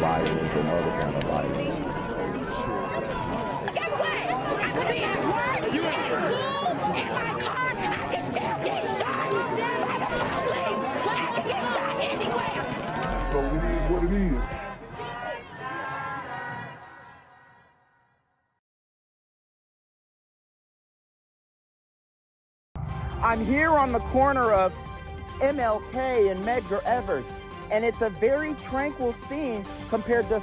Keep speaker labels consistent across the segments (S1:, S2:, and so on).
S1: violence and other kind of violence.
S2: Get away! I could be at work, at school, in my car, I can still get shot by the police. I can get shot anywhere.
S1: So it is what it is.
S3: I'm here on the corner of MLK and Medgar Evers, and it's a very tranquil scene compared to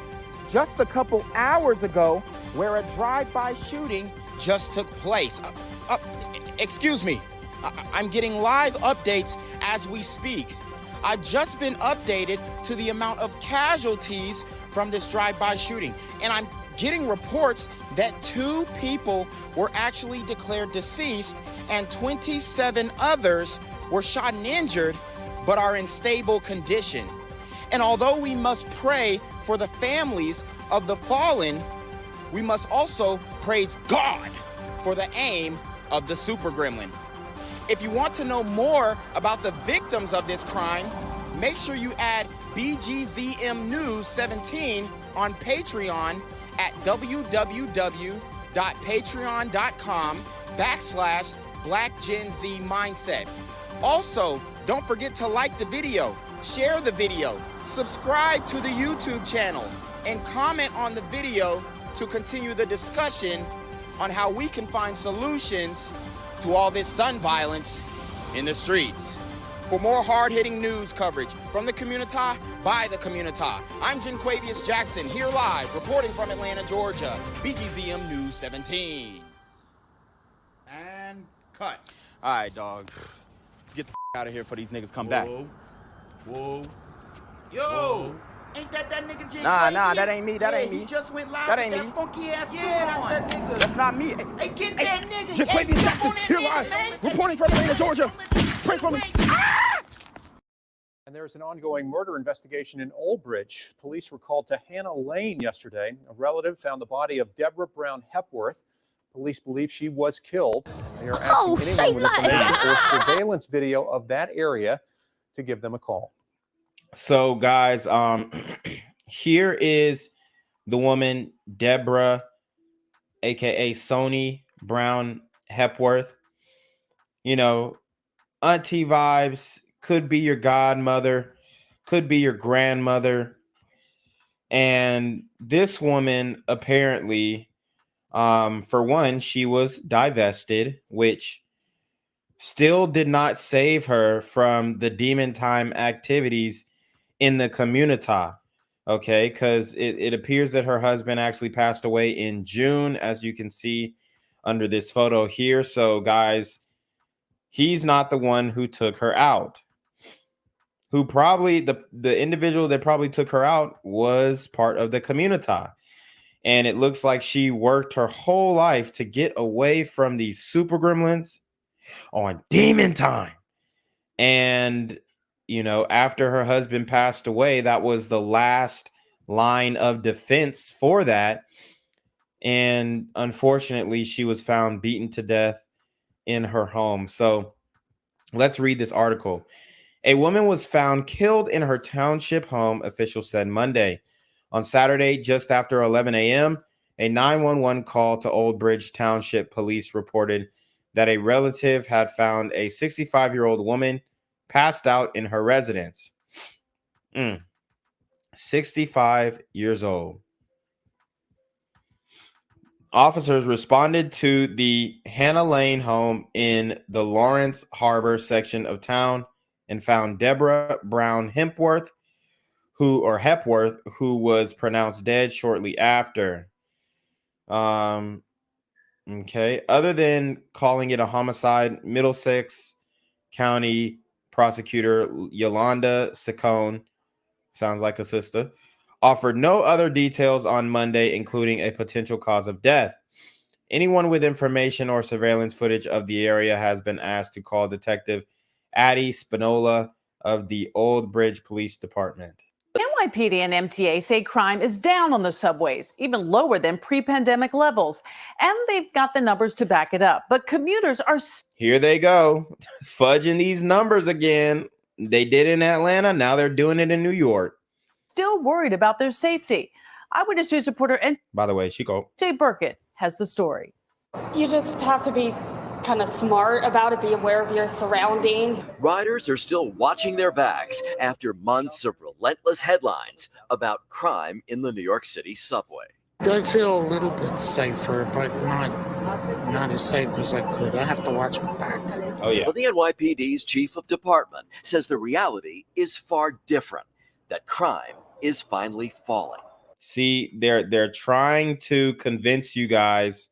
S3: just a couple hours ago where a drive-by shooting just took place. Excuse me, I'm getting live updates as we speak. I've just been updated to the amount of casualties from this drive-by shooting, and I'm getting reports that 2 people were actually declared deceased and 27 others were shot and injured but are in stable condition. And although we must pray for the families of the fallen, we must also praise God for the aim of the Super Gremlin. If you want to know more about the victims of this crime, make sure you add BGZM News 17 on Patreon at www.patreon.com/blackgenzmindset. Also, don't forget to like the video, share the video, subscribe to the YouTube channel, and comment on the video to continue the discussion on how we can find solutions to all this gun violence in the streets. For more hard-hitting news coverage from the community, by the community, I'm Jenquavius Jackson, here live, reporting from Atlanta, Georgia, BGZM News 17.
S4: And cut.
S3: All right, dog. Let's get the out of here before these niggas come back.
S4: Whoa. Yo. Ain't that nigga J?
S3: Nah, that ain't me. That ain't me.
S4: He just went live
S3: That ain't
S4: with
S3: me.
S4: that funky ass suit on. That nigga.
S3: That's not me.
S4: Hey, get that nigga.
S3: Jenquavius Jackson, here live, reporting from Atlanta, Georgia. Pray for me.
S5: And there's an ongoing murder investigation in Old Bridge. Police were called to Hannah Lane yesterday. A relative found the body of Deborah Brown Hepworth. Police believe she was killed. They are asking anyone with information or surveillance video of that area to give them a call.
S6: So, guys, here is the woman, Deborah, aka Sony Brown Hepworth. You know, auntie vibes, could be your godmother, could be your grandmother. And this woman, apparently, for one, she was divested, which still did not save her from the demon time activities in the community. Okay, because it appears that her husband actually passed away in June, as you can see under this photo here. So, guys, he's not the one who took her out. Who probably, the individual that probably took her out was part of the community. And it looks like she worked her whole life to get away from these super gremlins on demon time. And, you know, after her husband passed away, that was the last line of defense for that. And unfortunately, she was found beaten to death in her home. So let's read this article. A woman was found killed in her township home, officials said Monday. On Saturday, just after 11 a.m., a 911 call to Old Bridge Township Police reported that a relative had found a 65-year-old woman passed out in her residence. 65 years old. Officers responded to the Hannah Lane home in the Lawrence Harbor section of town and found Deborah Brown Hepworth, who was pronounced dead shortly after. Okay. Other than calling it a homicide, Middlesex County Prosecutor Yolanda Saccone, sounds like a sister, offered no other details on Monday, including a potential cause of death. Anyone with information or surveillance footage of the area has been asked to call Detective Addie Spinola of the Old Bridge Police Department.
S7: NYPD and MTA say crime is down on the subways, even lower than pre-pandemic levels. And they've got the numbers to back it up. But commuters are...
S6: Here they go, fudging these numbers again. They did it in Atlanta. Now they're doing it in New York.
S7: still worried about their safety. Eyewitness News reporter
S6: By the way, Chico.
S7: Jay Burkett has the story.
S8: You just have to be kind of smart about it, be aware of your surroundings.
S9: Riders are still watching their backs after months of relentless headlines about crime in the New York City subway.
S10: I feel a little bit safer, but not as safe as I could. I have to watch my back.
S6: Oh, yeah.
S9: Well, the NYPD's chief of department says the reality is far different, that crime is finally falling.
S6: See, they're trying to convince you guys,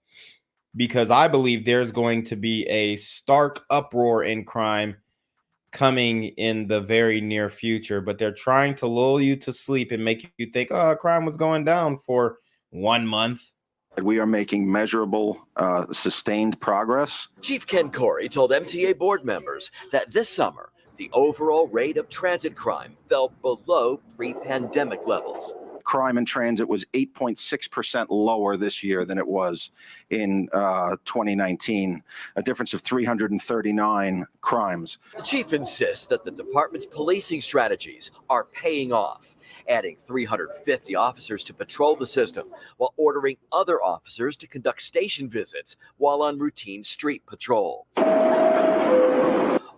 S6: because I believe there's going to be a stark uproar in crime coming in the very near future, but they're trying to lull you to sleep and make you think, oh, crime was going down for 1 month.
S11: We are making measurable, sustained progress.
S9: Chief Ken Corey told MTA board members that this summer, the overall rate of transit crime fell below pre-pandemic levels.
S11: Crime in transit was 8.6% lower this year than it was in 2019, a difference of 339 crimes.
S9: The chief insists that the department's policing strategies are paying off, adding 350 officers to patrol the system while ordering other officers to conduct station visits while on routine street patrol.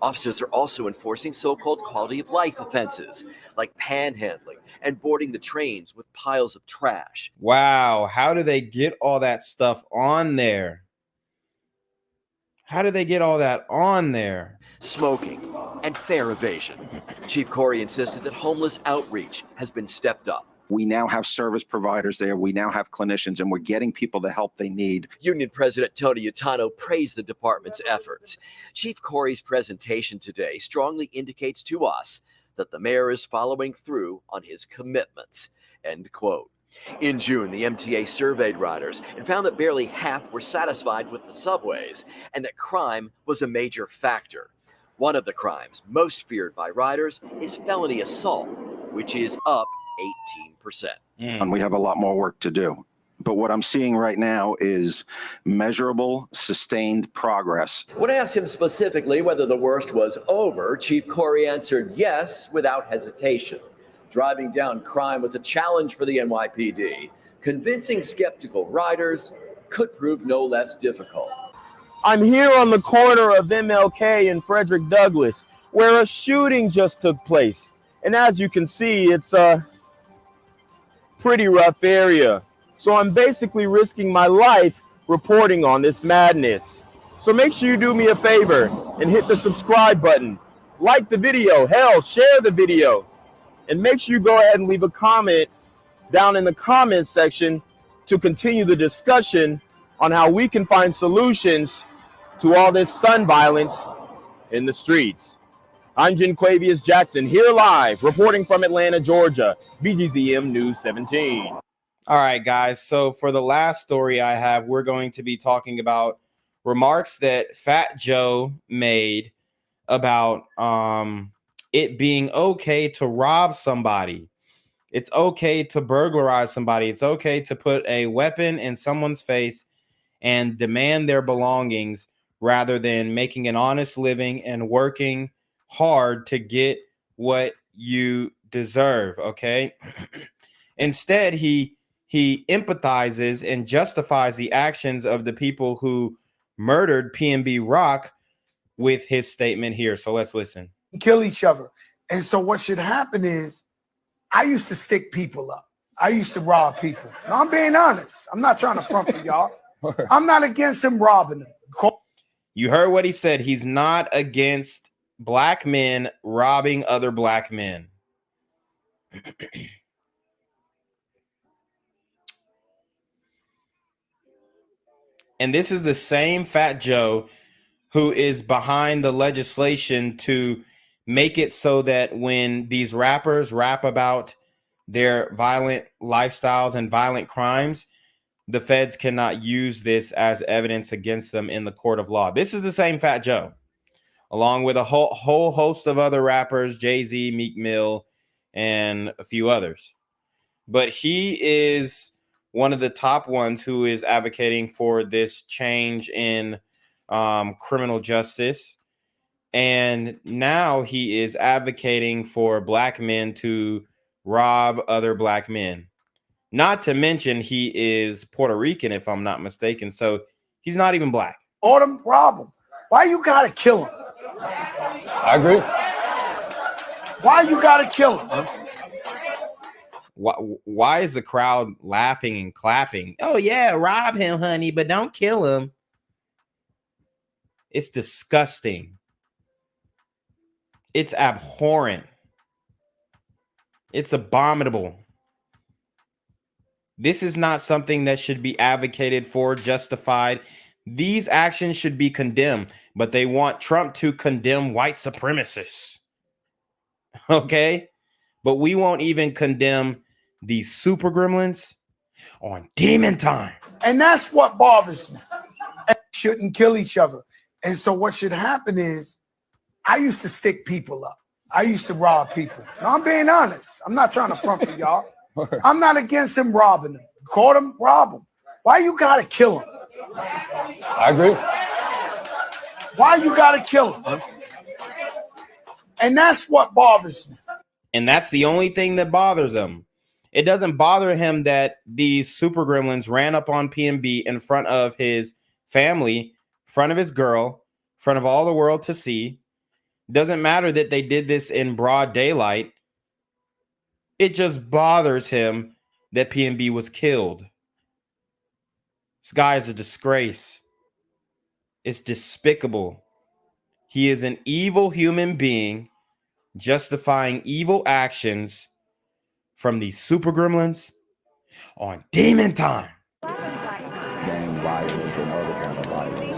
S9: Officers are also enforcing so-called quality of life offenses like panhandling and boarding the trains with piles of trash.
S6: Wow, how do they get all that stuff on there? How do they get all that on there?
S9: Smoking and fare evasion. Chief Corey insisted that homeless outreach has been stepped up.
S11: We now have service providers there. We now have clinicians, and we're getting people the help they need.
S9: Union President Tony Utano praised the department's efforts. Chief Corey's presentation today strongly indicates to us that the mayor is following through on his commitments. End quote. In June, the MTA surveyed riders and found that barely half were satisfied with the subways and that crime was a major factor. One of the crimes most feared by riders is felony assault, which is up 18%.
S11: And we have a lot more work to do. But what I'm seeing right now is measurable, sustained progress.
S9: When I asked him specifically whether the worst was over, Chief Corey answered yes without hesitation. Driving down crime was a challenge for the NYPD. Convincing skeptical riders could prove no less difficult.
S3: I'm here on the corner of MLK and Frederick Douglass, where a shooting just took place. And as you can see, it's a pretty rough area. So I'm basically risking my life reporting on this madness. So make sure you do me a favor and hit the subscribe button. Like the video, hell, share the video. And make sure you go ahead and leave a comment down in the comments section to continue the discussion on how we can find solutions to all this son violence in the streets. I'm Jenquavius Jackson, here live, reporting from Atlanta, Georgia, BGZM News 17.
S6: All right, guys. So for the last story I have, we're going to be talking about remarks that Fat Joe made about it being okay to rob somebody. It's okay to burglarize somebody. It's okay to put a weapon in someone's face and demand their belongings rather than making an honest living and working hard to get what you deserve. Okay. Instead, he empathizes and justifies the actions of the people who murdered PNB Rock with his statement here. So let's listen.
S10: Kill each other. And so what should happen is, I used to stick people up. I used to rob people. No, I'm being honest. I'm not trying to front for y'all. I'm not against him robbing them.
S6: You heard what he said. He's not against black men robbing other black men. And this is the same Fat Joe who is behind the legislation to make it so that when these rappers rap about their violent lifestyles and violent crimes, the feds cannot use this as evidence against them in the court of law. This is the same Fat Joe, along with a whole host of other rappers, Jay-Z, Meek Mill, and a few others. But he is one of the top ones who is advocating for this change in criminal justice. And now he is advocating for black men to rob other black men. Not to mention he is Puerto Rican, if I'm not mistaken. So he's not even black.
S10: Autumn, rob him. Why you gotta kill him?
S1: I agree.
S10: Why you gotta kill him?
S6: Why is the crowd laughing and clapping? Oh, yeah, rob him, honey, but don't kill him. It's disgusting. It's abhorrent. It's abominable. This is not something that should be advocated for, justified. These actions should be condemned, but they want Trump to condemn white supremacists. Okay? But we won't even condemn these super gremlins on demon time.
S10: And that's what bothers me. And shouldn't kill each other. And so what should happen is, I used to stick people up. I used to rob people. Now, I'm being honest. I'm not trying to front for y'all. I'm not against him robbing them. Caught him, rob him. Why you gotta kill him?
S1: I agree.
S10: Why you gotta kill him? And that's what bothers me.
S6: And that's the only thing that bothers him. It doesn't bother him that these super gremlins ran up on PNB in front of his family, in front of his girl, in front of all the world to see. Doesn't matter that they did this in broad daylight. It just bothers him that PNB was killed. This guy is a disgrace. It's despicable. He is an evil human being justifying evil actions from these super gremlins on demon time.
S1: Gang violence and other kind of violence.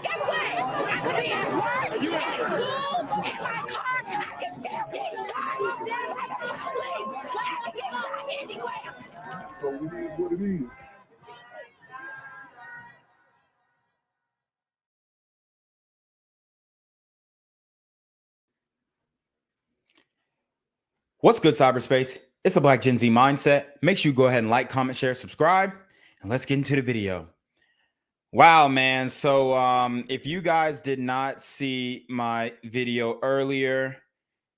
S2: Guess what? I could be at work, at school, in my car, and I can still get shot by the police. But I can get shot anywhere.
S1: So it is what it is.
S6: What's good, cyberspace? It's a Black Gen Z mindset. Make sure you go ahead and like, comment, share, subscribe, and let's get into the video. Wow, man. So if you guys did not see my video earlier,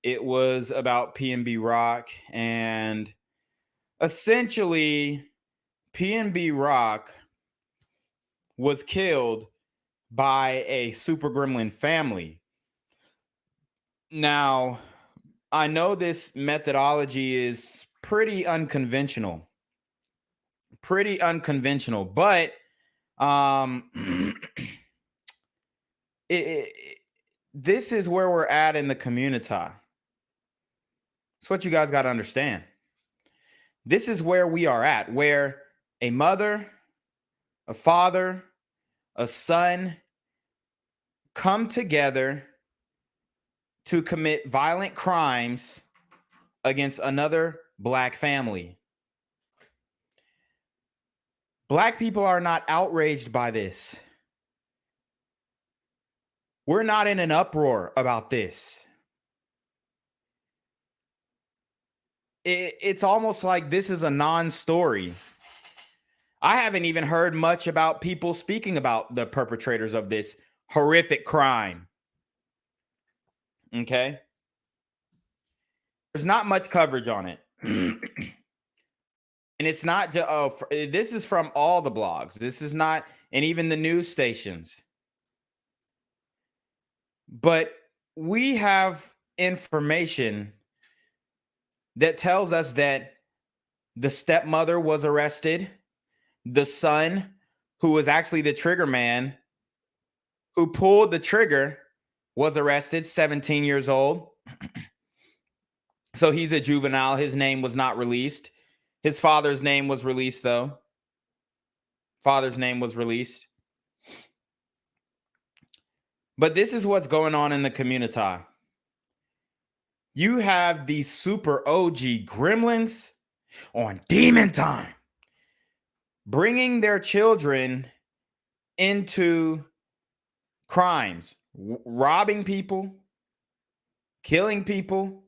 S6: it was about PNB Rock, and essentially PNB Rock was killed by a super gremlin family. Now, I know this methodology is pretty unconventional, but this is where we're at in the community. It's what you guys got to understand. This is where we are at, where a mother, a father, a son come together to commit violent crimes against another black family. Black people are not outraged by this. We're not in an uproar about this. It's almost like this is a non-story. I haven't even heard much about people speaking about the perpetrators of this horrific crime. Okay? There's not much coverage on it. And it's not, this is from all the blogs. This is not, and even the news stations. But we have information that tells us that the stepmother was arrested. The son, who was actually the trigger man, who pulled the trigger, was arrested, 17 years old. So he's a juvenile. His name was not released. His father's name was released, though. Father's name was released. But this is what's going on in the community. You have these super OG gremlins on demon time, bringing their children into crimes, robbing people, killing people.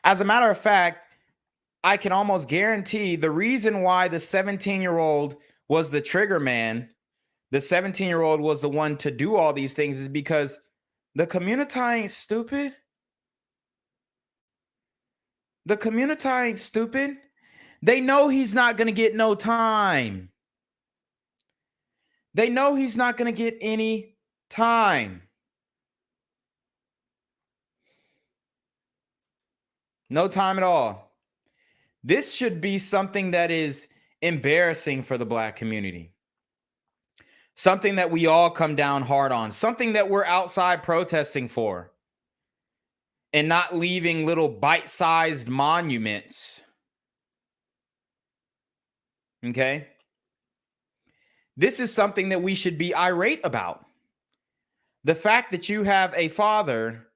S6: As a matter of fact, I can almost guarantee the reason why the 17-year-old was the trigger man, the 17-year-old was the one to do all these things, is because the community ain't stupid. The community ain't stupid. They know he's not going to get no time. They know he's not going to get any time. No time at all. This should be something that is embarrassing for the Black community. Something that we all come down hard on. Something that we're outside protesting for. And not leaving little bite-sized monuments. Okay? This is something that we should be irate about. The fact that you have a father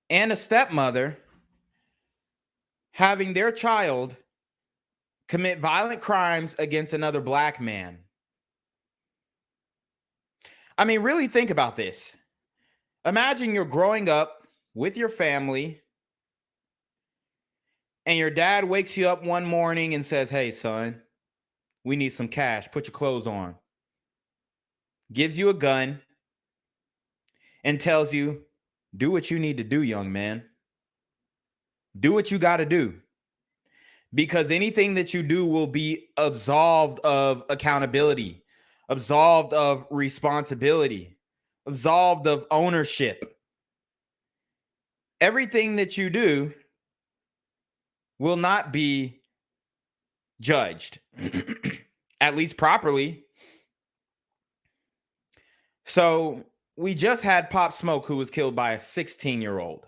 S6: and a stepmother having their child commit violent crimes against another Black man. I mean, really think about this. Imagine you're growing up with your family and your dad wakes you up one morning and says, "Hey, son, we need some cash. Put your clothes on." Gives you a gun and tells you, "Do what you need to do, young man. Do what you got to do. Because anything that you do will be absolved of accountability, absolved of responsibility, absolved of ownership. Everything that you do will not be judged, at least properly." So we just had Pop Smoke, who was killed by a 16-year-old.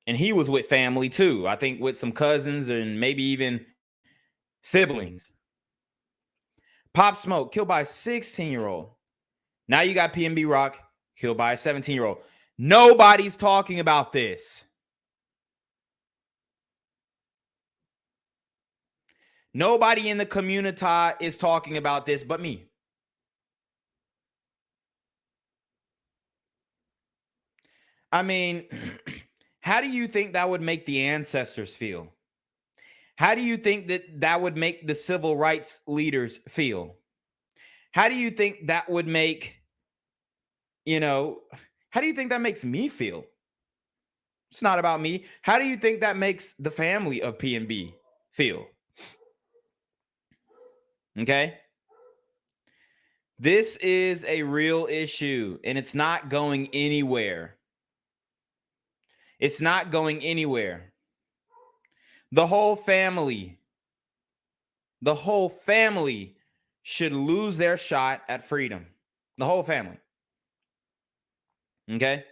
S6: And he was with family too. I think with some cousins and maybe even siblings. Pop Smoke killed by a 16-year-old. Now you got PNB Rock killed by a 17-year-old. Nobody's talking about this. Nobody in the community is talking about this but me. I mean, how do you think that would make the ancestors feel? How do you think that that would make the civil rights leaders feel? How do you think that would make, how do you think that makes me feel? It's not about me. How do you think that makes the family of PNB feel? Okay? This is a real issue, and it's not going anywhere. It's not going anywhere. The whole family should lose their shot at freedom. The whole family. Okay?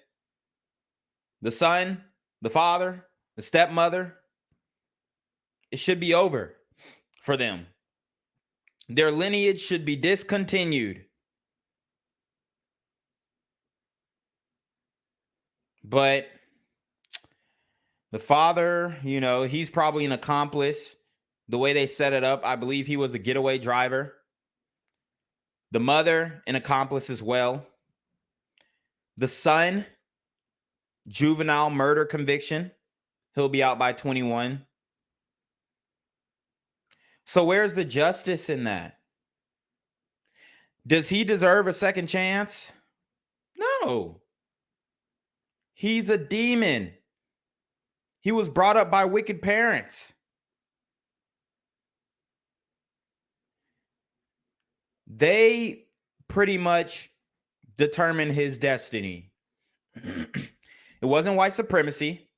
S6: The son, the father, the stepmother, it should be over for them. Their lineage should be discontinued. But the father, he's probably an accomplice. The way they set it up, I believe he was a getaway driver. The mother, an accomplice as well. The son, juvenile murder conviction. He'll be out by 21. So where's the justice in that? Does he deserve a second chance? No. He's a demon. He was brought up by wicked parents. They pretty much determined his destiny. It wasn't white supremacy.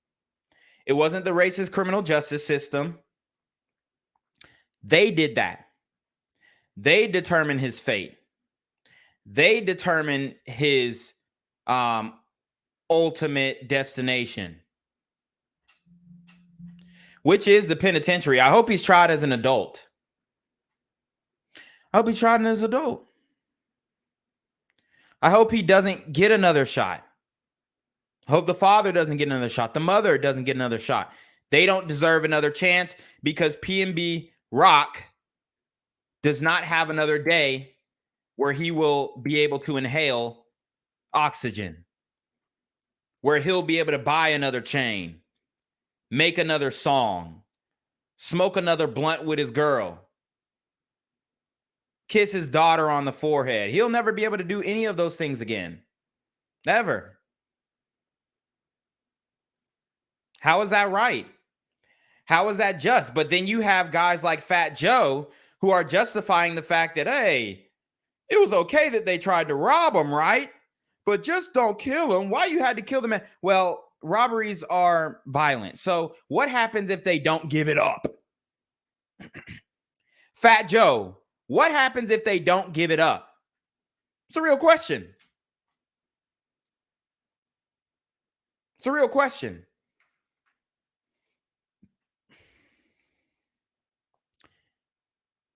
S6: It wasn't the racist criminal justice system. They did that. They determined his fate. They determined his ultimate destination, which is the penitentiary. I hope he's tried as an adult. I hope he's tried as an adult. I hope he doesn't get another shot. I hope the father doesn't get another shot. The mother doesn't get another shot. They don't deserve another chance because PNB Rock does not have another day where he will be able to inhale oxygen, where he'll be able to buy another chain, make another song, smoke another blunt with his girl, kiss his daughter on the forehead. He'll never be able to do any of those things again. Never. How is that right? How is that just? But then you have guys like Fat Joe who are justifying the fact that, hey, it was okay that they tried to rob him, right? But just don't kill him. Why you had to kill the man? Well, robberies are violent. So what happens if they don't give it up? Fat Joe, what happens if they don't give it up? It's a real question. It's a real question.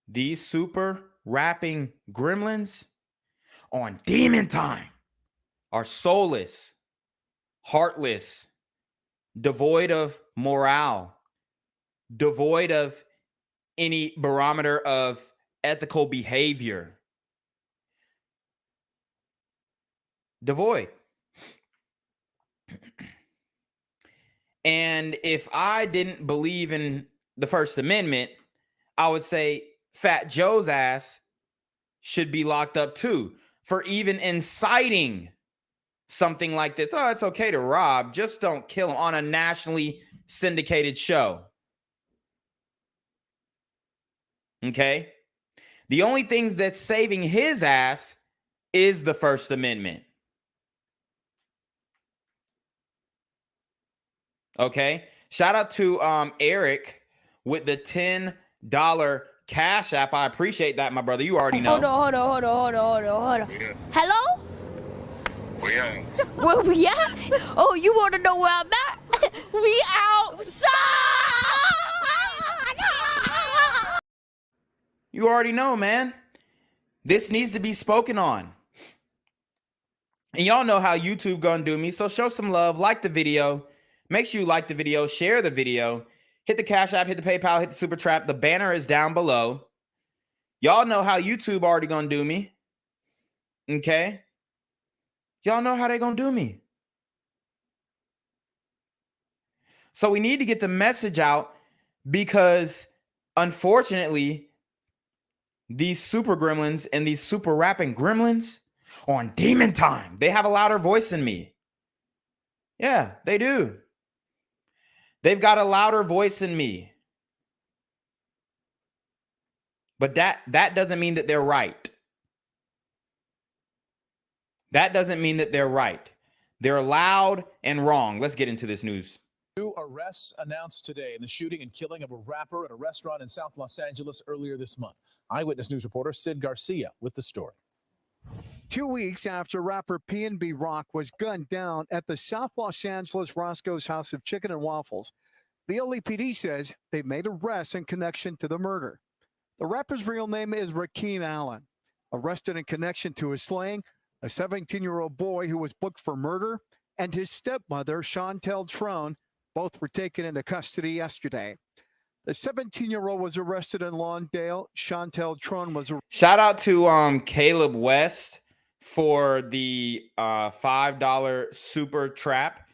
S6: These super rapping gremlins on Demon Time are soulless, heartless, devoid of morale, devoid of any barometer of ethical behavior. Devoid. And if I didn't believe in the First Amendment, I would say Fat Joe's ass should be locked up too for even inciting something like this. Oh, it's okay to rob, just don't kill him, on a nationally syndicated show. Okay? The only things that's saving his ass is the First Amendment. Okay? Shout out to Eric with the $10 Cash App. I appreciate that, my brother. You already know.
S2: Hold on. Hello? Where we at? Oh, you want to know where I'm at? We outside!
S6: You already know, man. This needs to be spoken on. And y'all know how YouTube gonna do me, so show some love, like the video. Make sure you like the video, share the video, hit the Cash App, hit the PayPal, hit the Super Trap. The banner is down below. Y'all know how YouTube already gonna do me. Okay? Y'all know how they gonna do me. So we need to get the message out because, unfortunately, these super gremlins and these super rapping gremlins on Demon Time, they have a louder voice than me. Yeah, they do. They've got a louder voice than me. But that doesn't mean that they're right. That doesn't mean that they're right. They're loud and wrong. Let's get into this news.
S12: Two arrests announced today in the shooting and killing of a rapper at a restaurant in South Los Angeles earlier this month. Eyewitness News reporter Sid Garcia with the story.
S13: 2 weeks after rapper PNB Rock was gunned down at the South Los Angeles Roscoe's House of Chicken and Waffles, the LAPD says they made arrests in connection to the murder. The rapper's real name is Rakeem Allen. Arrested in connection to his slaying, a 17-year-old boy who was booked for murder, and his stepmother, Chantel Trone, both were taken into custody yesterday. The 17-year-old was arrested in Lawndale. Chantel Trone was arrested.
S6: Shout out to Caleb West for the $5 super trap.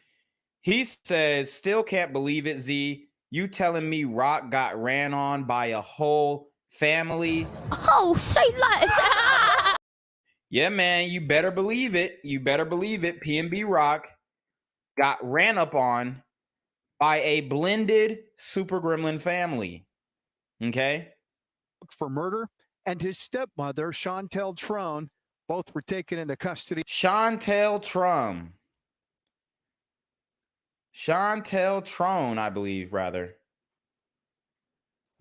S6: He says, still can't believe it, Z. You telling me Rock got ran on by a whole family?
S2: Oh, say less.
S6: Yeah, man, you better believe it. You better believe it. PNB Rock got ran up on by a blended Super Gremlin family. Okay?
S13: For murder, and his stepmother, Chantel Trone, both were taken into custody.
S6: Chantel Trone. Chantel Trone, I believe, rather.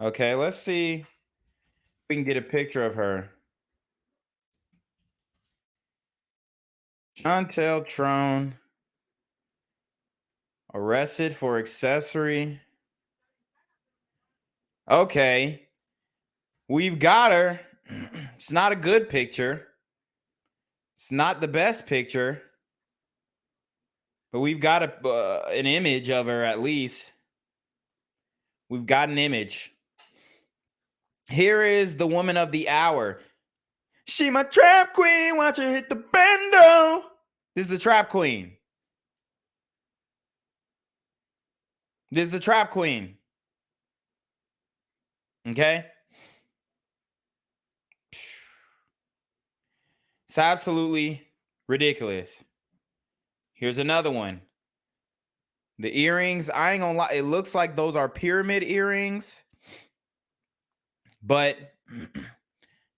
S6: Okay, let's see if we can get a picture of her. Chantel Trone. Arrested for accessory. Okay. We've got her. It's not a good picture. It's not the best picture. But we've got an image of her at least. We've got an image. Here is the woman of the hour. She my trap queen. Watch her hit the bendo. This is the trap queen. This is the trap queen. Okay? It's absolutely ridiculous. Here's another one. The earrings, I ain't gonna lie, it looks like those are pyramid earrings. But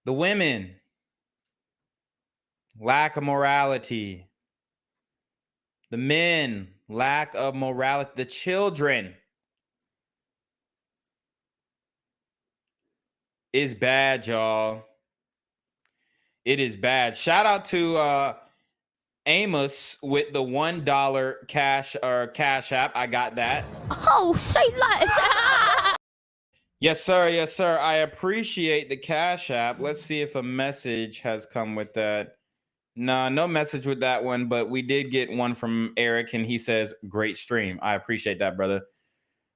S6: the women, lack of morality. The men, lack of morality. The children is bad, y'all. It is bad. Shout out to Amos with the $1 cash app. I got that.
S2: Oh, say less.
S6: Yes, sir. Yes, sir. I appreciate the cash app. Let's see if a message has come with that. No, no message with that one, but we did get one from Eric, and he says, "Great stream." I appreciate that, brother.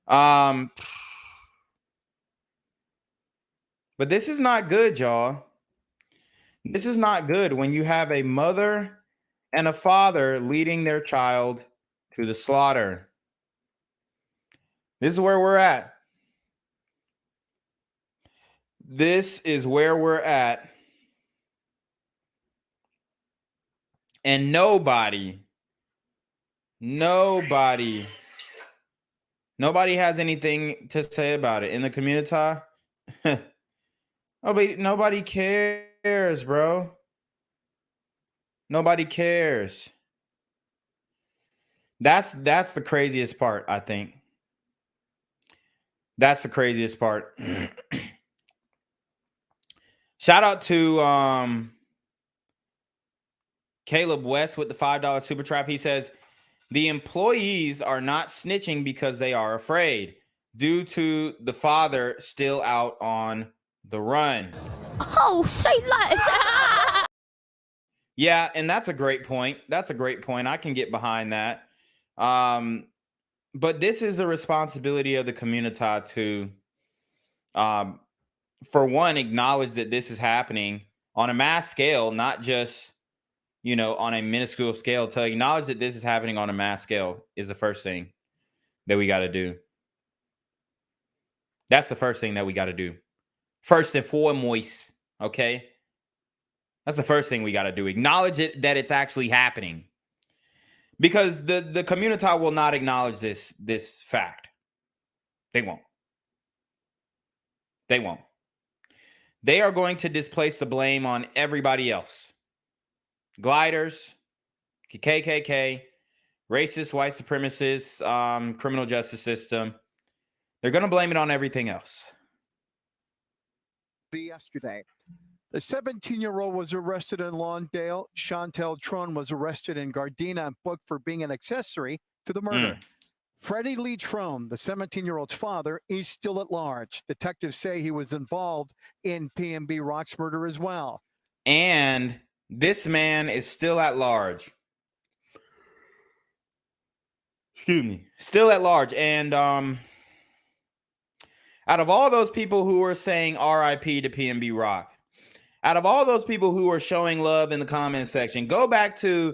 S6: But this is not good, y'all. This is not good when you have a mother and a father leading their child to the slaughter. This is where we're at. This is where we're at. And nobody has anything to say about it in the community. Nobody cares, bro. Nobody cares. That's the craziest part, I think. That's the craziest part. Shout out to Caleb West with the $5 super trap. He says, the employees are not snitching because they are afraid due to the father still out on the run.
S2: Oh, say less.
S6: Yeah, and that's a great point. That's a great point. I can get behind that. But this is a responsibility of the community to, for one, acknowledge that this is happening on a mass scale, not just, on a minuscule scale. To acknowledge that this is happening on a mass scale is the first thing that we got to do. That's the first thing that we got to do. First and foremost, okay? That's the first thing we got to do. Acknowledge it, that it's actually happening. Because the community will not acknowledge this fact. They won't. They won't. They are going to displace the blame on everybody else. Gliders, KKK, racist, white supremacists, criminal justice system. They're going to blame it on everything else.
S13: Yesterday, the 17-year-old was arrested in Lawndale. Chantel Trone was arrested in Gardena and booked for being an accessory to the murder. Freddie Lee Trone, the 17-year-old's father, is still at large. Detectives say he was involved in PNB Rock's murder as well.
S6: And this man is still at large. Excuse me. Still at large. And out of all those people who are saying RIP to PNB Rock, out of all those people who are showing love in the comment section, go back to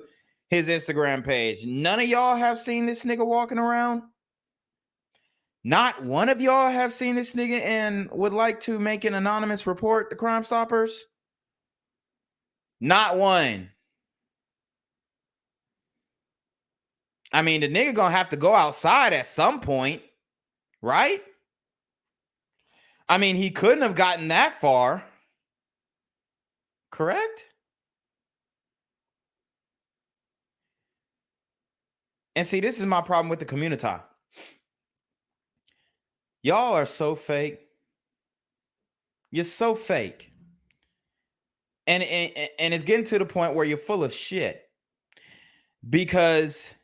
S6: his Instagram page. None of y'all have seen this nigga walking around? Not one of y'all have seen this nigga and would like to make an anonymous report to Crime Stoppers? Not one. I mean, the nigga gonna have to go outside at some point, right? I mean, he couldn't have gotten that far. Correct? And see, this is my problem with the community. Y'all are so fake. You're so fake. And it's getting to the point where you're full of shit. Because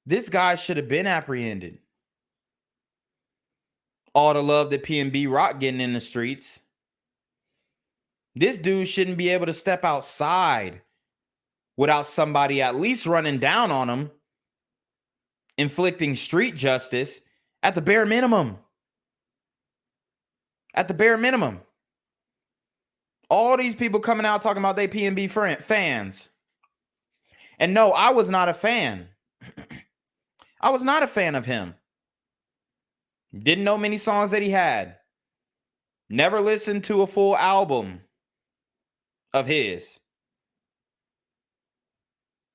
S6: this guy should have been apprehended. All the love that PNB Rock getting in the streets. This dude shouldn't be able to step outside without somebody at least running down on him, inflicting street justice at the bare minimum. At the bare minimum. All these people coming out talking about they PNB fans. And no, I was not a fan. I was not a fan of him. Didn't know many songs that he had. Never listened to a full album of his.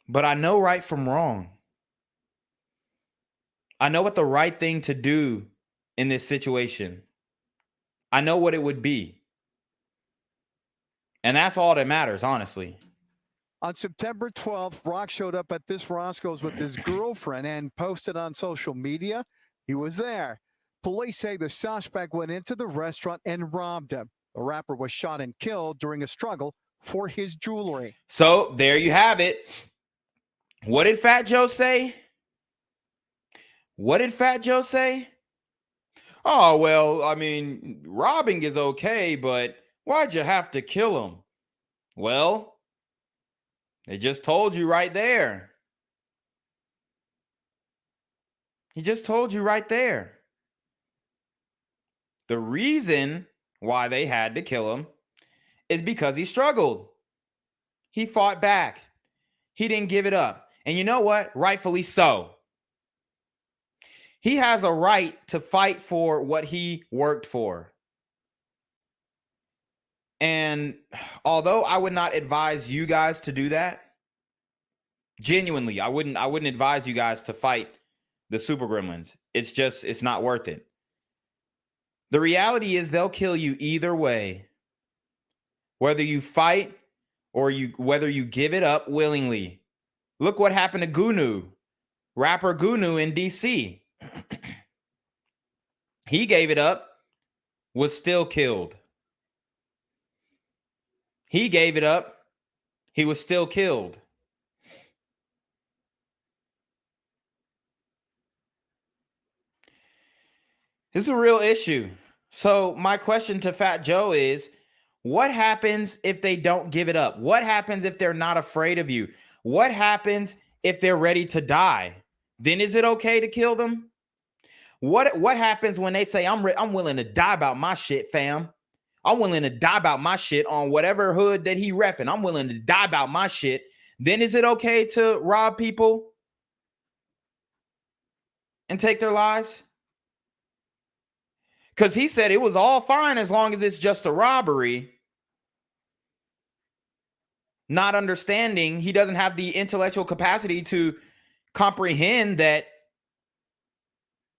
S6: But I know right from wrong. I know what the right thing to do in this situation. I know what it would be. And that's all that matters, honestly.
S13: On September 12th, Rock showed up at this Roscoe's with his girlfriend and posted on social media he was there. Police say the suspect went into the restaurant and robbed him. The rapper was shot and killed during a struggle for his jewelry.
S6: So there you have it. What did Fat Joe say? What did Fat Joe say? Oh, well, I mean, robbing is okay, but why'd you have to kill him? Well, they just told you right there. He just told you right there. The reason why they had to kill him is because he struggled. He fought back. He didn't give it up. And you know what? Rightfully so. He has a right to fight for what he worked for. And although I would not advise you guys to do that, genuinely, I wouldn't advise you guys to fight the Super Gremlins. It's not worth it. The reality is they'll kill you either way. Whether you fight or whether you give it up willingly. Look what happened to Gunu, rapper Gunu in DC. He gave it up, was still killed. He gave it up, he was still killed. This is a real issue. So my question to Fat Joe is, what happens if they don't give it up? What happens if they're not afraid of you? What happens if they're ready to die? Then is it okay to kill them? What happens when they say, I'm willing to die about my shit, fam? I'm willing to die about my shit on whatever hood that he repping. I'm willing to die about my shit. Then is it okay to rob people and take their lives? Because he said it was all fine as long as it's just a robbery. Not understanding, he doesn't have the intellectual capacity to comprehend that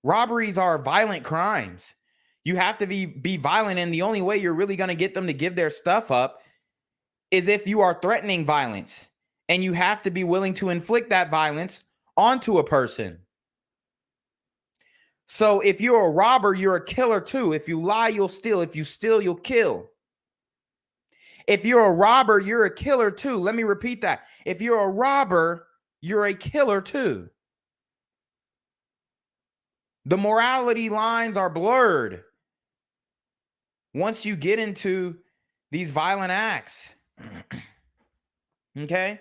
S6: robberies are violent crimes. You have to be violent, and the only way you're really going to get them to give their stuff up is if you are threatening violence, and you have to be willing to inflict that violence onto a person. So if you're a robber, you're a killer too. If you lie, you'll steal. If you steal, you'll kill. If you're a robber, you're a killer too. Let me repeat that. If you're a robber, you're a killer too. The morality lines are blurred once you get into these violent acts. Okay?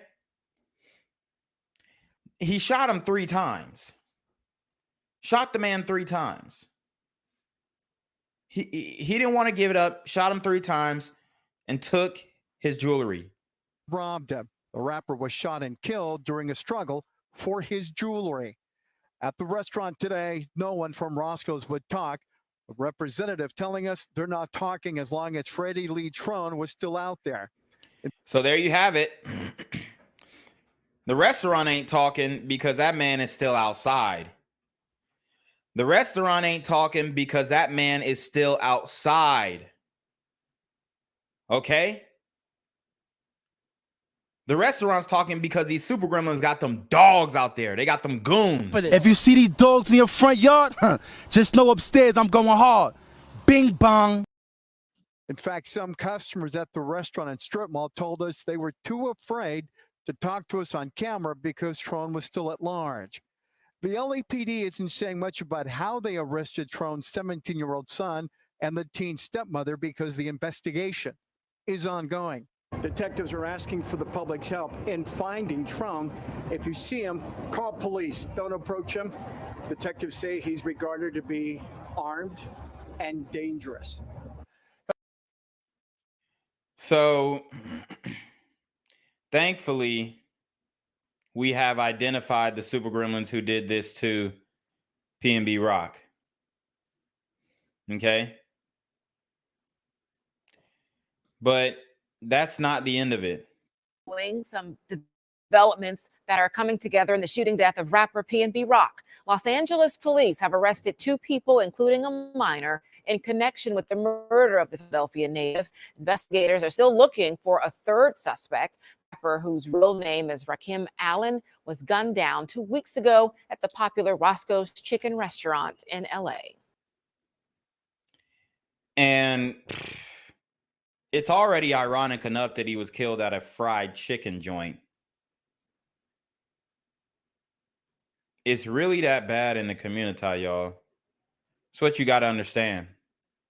S6: He shot him 3 times. Shot the man 3 times. He didn't want to give it up. Shot him 3 times and took his jewelry.
S13: Robbed him. The rapper was shot and killed during a struggle for his jewelry. At the restaurant today, no one from Roscoe's would talk. A representative telling us they're not talking as long as Freddie Trone was still out there.
S6: So there you have it. The restaurant ain't talking because that man is still outside. The restaurant ain't talking because that man is still outside. Okay? The restaurant's talking because these Super Gremlins got them dogs out there. They got them goons.
S14: If you see these dogs in your front yard, just know upstairs I'm going hard. Bing bong.
S13: In fact, some customers at the restaurant and strip mall told us they were too afraid to talk to us on camera because Trone was still at large. The LAPD isn't saying much about how they arrested Trone's 17-year-old son and the teen stepmother because the investigation is ongoing. Detectives are asking for the public's help in finding Trone. If you see him, call police. Don't approach him. Detectives say he's regarded to be armed and dangerous.
S6: So, thankfully, we have identified the Super Gremlins who did this to PNB Rock. Okay? But that's not the end of it.
S15: Some developments that are coming together in the shooting death of rapper PNB Rock. Los Angeles police have arrested 2 people, including a minor, in connection with the murder of the Philadelphia native. Investigators are still looking for a 3rd suspect. The rapper, whose real name is Rakim Allen, was gunned down 2 weeks ago at the popular Roscoe's Chicken restaurant in LA.
S6: And it's already ironic enough that he was killed at a fried chicken joint. It's really that bad in the community, y'all. It's what you got to understand.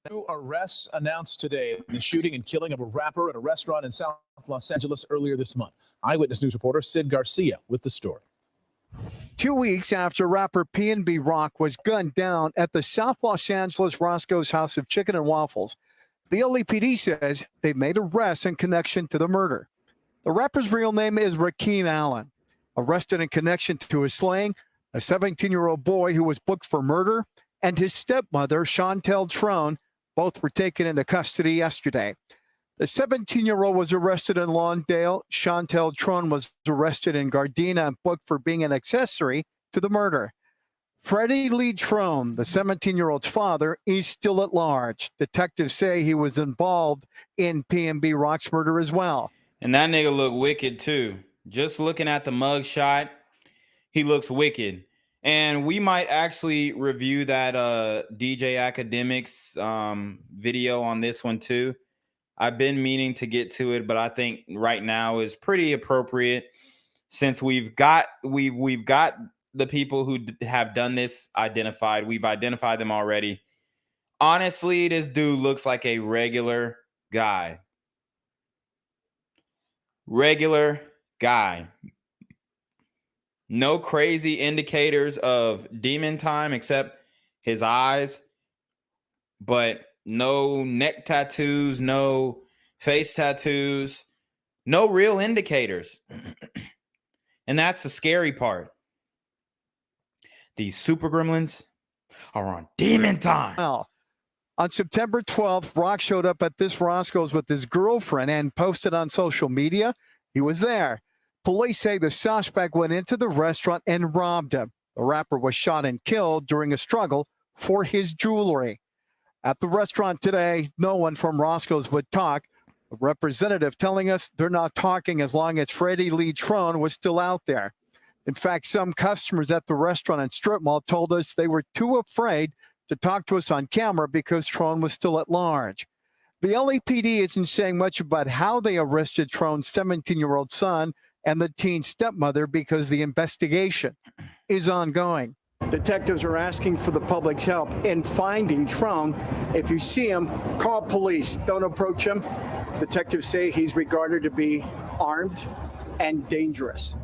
S12: New arrests announced today in the shooting and killing of a rapper at a restaurant in South Los Angeles earlier this month. Eyewitness News reporter Sid Garcia with the story.
S13: 2 weeks after rapper PNB Rock was gunned down at the South Los Angeles Roscoe's House of Chicken and Waffles, the LAPD says they've made arrests in connection to the murder. The rapper's real name is Rakim Allen. Arrested in connection to his slaying, a 17-year-old boy who was booked for murder, and his stepmother, Chantel Trone, both were taken into custody yesterday. The 17-year-old was arrested in Lawndale. Chantel Trone was arrested in Gardena and booked for being an accessory to the murder. Freddie Trone, the 17-year-old's father, is still at large. Detectives say he was involved in PNB Rock's murder as well.
S6: And that nigga look wicked too. Just looking at the mug shot, he looks wicked. And we might actually review that DJ Academics video on this one too. I've been meaning to get to it, but I think right now is pretty appropriate since we've got the people who have done this identified. We've identified them already. Honestly, this dude looks like a regular guy. Regular guy. No crazy indicators of demon time except his eyes, but no neck tattoos, no face tattoos, no real indicators. And that's the scary part. These super gremlins are on demon time.
S13: Well, on September 12th, Rock showed up at this Roscoe's with his girlfriend and posted on social media he was there. Police say the suspect went into the restaurant and robbed him. The rapper was shot and killed during a struggle for his jewelry. At the restaurant today, no one from Roscoe's would talk. A representative telling us they're not talking as long as Freddie Trone was still out there. In fact, some customers at the restaurant and strip mall told us they were too afraid to talk to us on camera because Trone was still at large. The LAPD isn't saying much about how they arrested Trone's 17-year-old son and the teen's stepmother because the investigation is ongoing. Detectives are asking for the public's help in finding Trone. If you see him, call police. Don't approach him. Detectives say he's regarded to be armed and dangerous.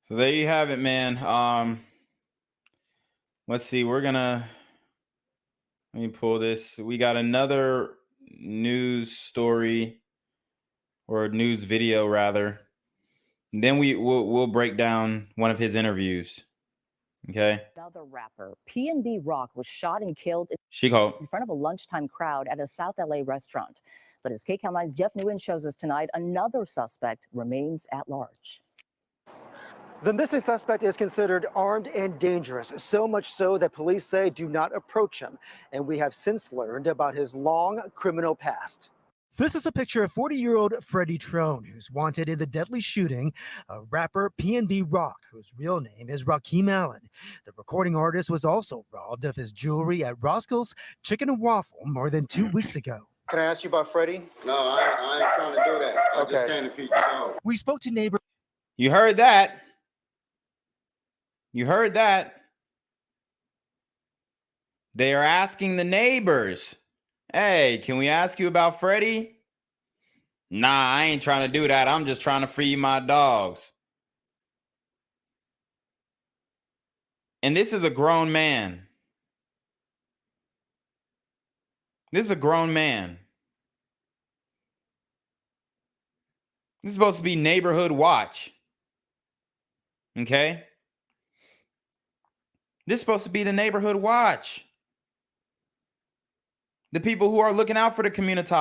S6: So there you have it, man. Let's see. Let me pull this. We got another news story or news video rather. And then we'll break down one of his interviews. Okay.
S16: Another rapper, PNB Rock, was shot and killed
S6: in
S16: front of a lunchtime crowd at a South LA restaurant. But as KCAL 9's Jeff Nguyen shows us tonight, another suspect remains at large.
S17: The missing suspect is considered armed and dangerous, so much so that police say do not approach him. And we have since learned about his long criminal past.
S18: This is a picture of 40-year-old Freddie Trone, who's wanted in the deadly shooting of rapper PNB Rock, whose real name is Rakim Allen. The recording artist was also robbed of his jewelry at Roscoe's Chicken and Waffle more than 2 weeks ago.
S17: Can I ask you about Freddie?
S19: No, I ain't trying to do that. I just came to feed the dog.
S18: We spoke to neighbors.
S6: You heard that. You heard that. They are asking the neighbors, hey, can we ask you about Freddie? Nah, I ain't trying to do that. I'm just trying to feed my dogs. And this is a grown man. This is a grown man. This is supposed to be neighborhood watch. Okay? This is supposed to be the neighborhood watch. The people who are looking out for the community.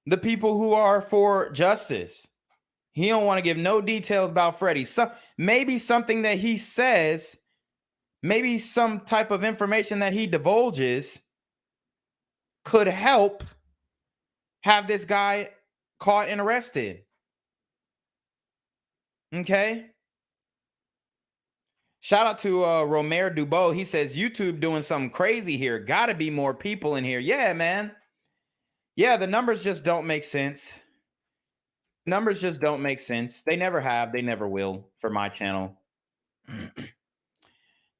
S6: the people who are for justice. He don't want to give no details about Freddie. So maybe something that he says, maybe some type of information that he divulges could help have this guy caught and arrested. Okay. Shout out to Romer Dubois. He says, YouTube doing something crazy here. Got to be more people in here. Yeah, man. Yeah, the numbers just don't make sense. Numbers just don't make sense. They never have. They never will for my channel.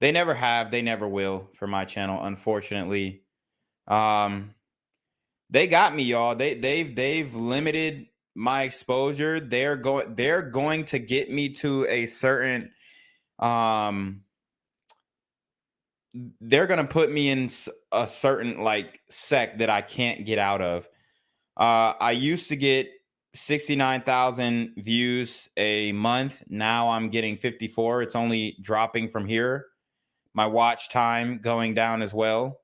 S6: They never have. They never will for my channel, unfortunately. They got me, y'all. They've limited my exposure. They're going to get me to a certain they're going to put me in a certain like sect that I can't get out of. I used to get 69,000 views a month. Now I'm getting 54. It's only dropping from here. My watch time going down as well.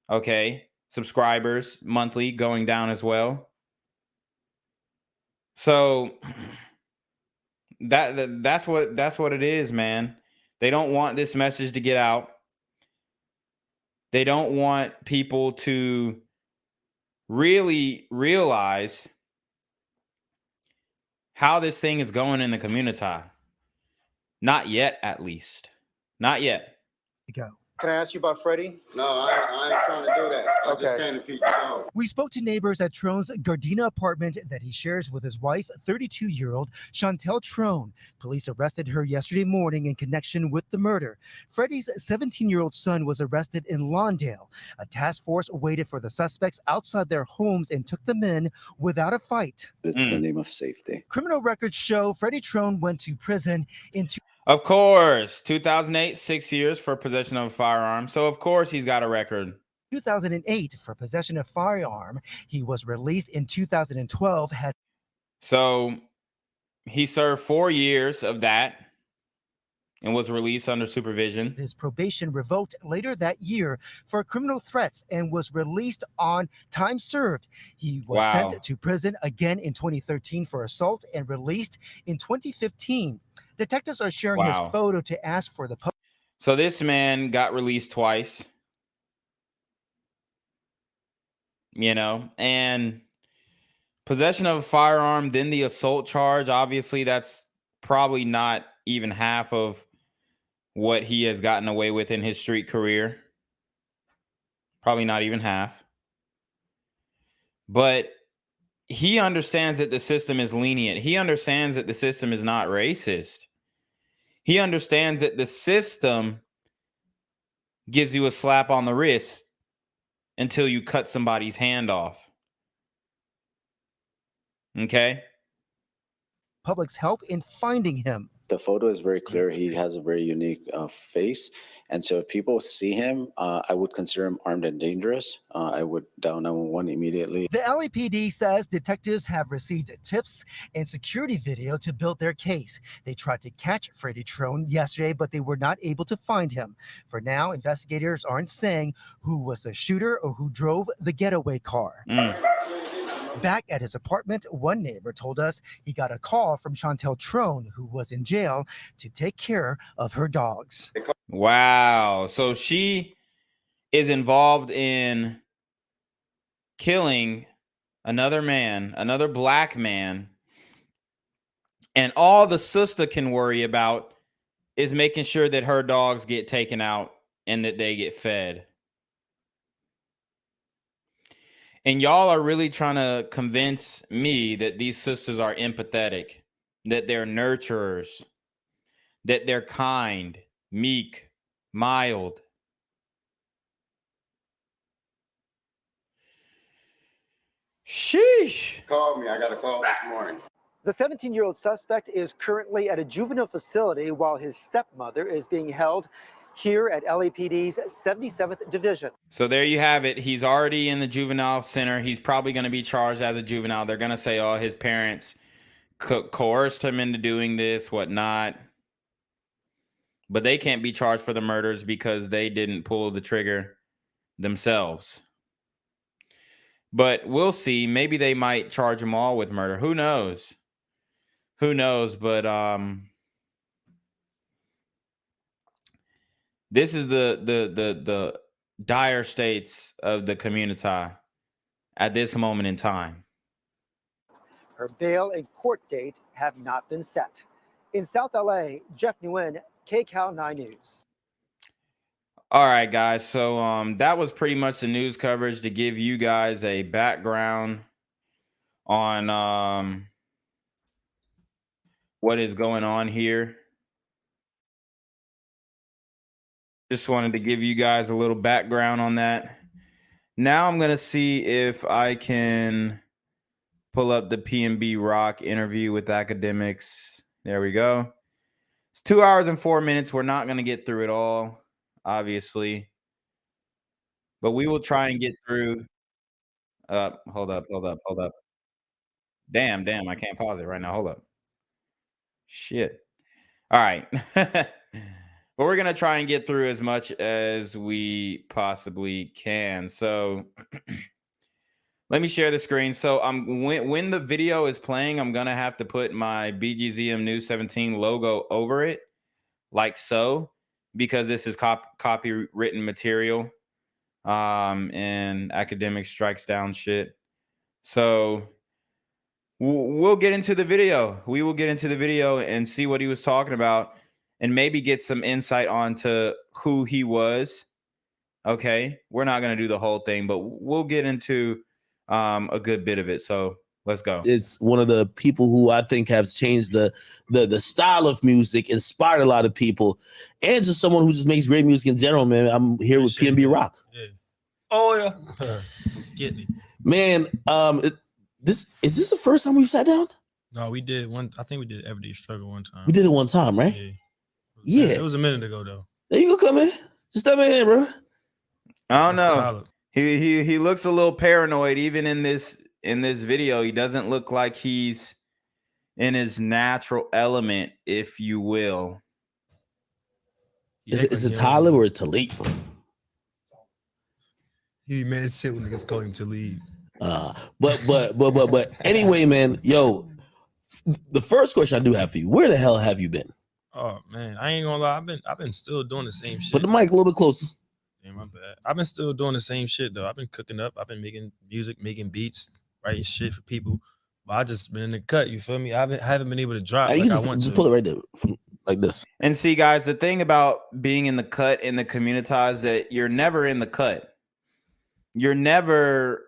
S6: Okay. Subscribers monthly going down as well. So that's what it is, man. They don't want this message to get out. They don't want people to really realize how this thing is going in the community. Not yet, at least. Not yet.
S17: Go. Can I ask you about Freddie?
S19: No, I ain't trying to do that. I just came to feed the dog.
S18: We spoke to neighbors at Trone's Gardena apartment that he shares with his wife, 32-year-old Chantel Trone. Police arrested her yesterday morning in connection with the murder. Freddie's 17-year-old son was arrested in Lawndale. A task force waited for the suspects outside their homes and took them in without a fight.
S20: It's the name of safety.
S18: Criminal records show Freddie Trone went to prison in
S6: Of course, 2008, 6 years for possession of a firearm. So, of course, he's got a record.
S18: 2008 for possession of firearm. He was released in 2012.
S6: So, he served 4 years of that and was released under supervision.
S18: His probation revoked later that year for criminal threats and was released on time served. He was sent to prison again in 2013 for assault and released in 2015. Detectives are sharing his photo to ask for the
S6: So this man got released twice. You know, and possession of a firearm, then the assault charge. Obviously, that's probably not even half of what he has gotten away with in his street career. Probably not even half. But he understands that the system is lenient. He understands that the system is not racist. He understands that the system gives you a slap on the wrist until you cut somebody's hand off. Okay?
S18: Public's help in finding him.
S20: The photo is very clear. He has a very unique face. And so if people see him, I would consider him armed and dangerous. I would dial 911 immediately.
S18: The LAPD says detectives have received tips and security video to build their case. They tried to catch Freddie Trone yesterday, but they were not able to find him. For now, investigators aren't saying who was the shooter or who drove the getaway car. Back at his apartment, one neighbor told us he got a call from Chantel Trone, who was in jail, to take care of her dogs.
S6: Wow. So she is involved in killing another man, another black man. And all the sister can worry about is making sure that her dogs get taken out and that they get fed. And y'all are really trying to convince me that these sisters are empathetic, that they're nurturers, that they're kind, meek, mild. Sheesh.
S19: Called me. I got a call this morning.
S17: The 17-year-old suspect is currently at a juvenile facility while his stepmother is being held here at LAPD's 77th Division.
S6: So there you have it. He's already in the juvenile center. He's probably going to be charged as a juvenile. They're going to say, oh, his parents coerced him into doing this, whatnot. But they can't be charged for the murders because they didn't pull the trigger themselves. But we'll see. Maybe they might charge them all with murder. Who knows? Who knows? But this is the dire states of the community at this moment in time.
S17: Her bail and court date have not been set. In South LA, Jeff Nguyen, KCAL 9 News.
S6: All right, guys. So that was pretty much the news coverage to give you guys a background on what is going on here. Just wanted to give you guys a little background on that. Now I'm going to see if I can pull up the PNB Rock interview with academics. There we go. It's 2 hours and 4 minutes. We're not going to get through it all, obviously, but we will try and get through. Hold up. Damn. I can't pause it right now. Hold up. Shit. All right. But we're going to try and get through as much as we possibly can. So let me share the screen. So when the video is playing, I'm going to have to put my BGZM News 17 logo over it, like so, because this is copywritten material and academic strikes down shit. So we'll get into the video. We will get into the video and see what he was talking about and maybe get some insight onto who he was. Okay. We're not going to do the whole thing, but we'll get into a good bit of it. So let's go.
S21: It's one of the people who I think has changed the style of music, inspired a lot of people, and just someone who just makes great music in general, man. I'm here with PNB Rock.
S22: Yeah. Oh yeah. Get me.
S21: Man, is this the first time we've sat down?
S22: No, we did one. I think we did Everyday Struggle one time.
S21: We did it one time, right? Yeah.
S22: It was a minute ago though.
S21: There you go, come in. Just step in, bro.
S6: I don't know. He looks a little paranoid even in this video. He doesn't look like he's in his natural element, if you will.
S21: Is it Talib or Talib?
S22: He mad shit when niggas call him Talib.
S21: But anyway, man, yo, the first question I do have for you: where the hell have you been?
S22: Oh man, I ain't gonna lie. I've been still doing the same shit.
S21: Put the mic a little bit closer.
S22: Yeah, my bad. I've been still doing the same shit though. I've been cooking up. I've been making music, making beats, writing shit for people. But I just been in the cut. You feel me? I haven't been able to drop.
S21: You
S22: like
S21: can
S22: I want
S21: just
S22: to.
S21: pull it right there, from like this.
S6: And see, guys, the thing about being in the cut in the community is that you're never in the cut. You're never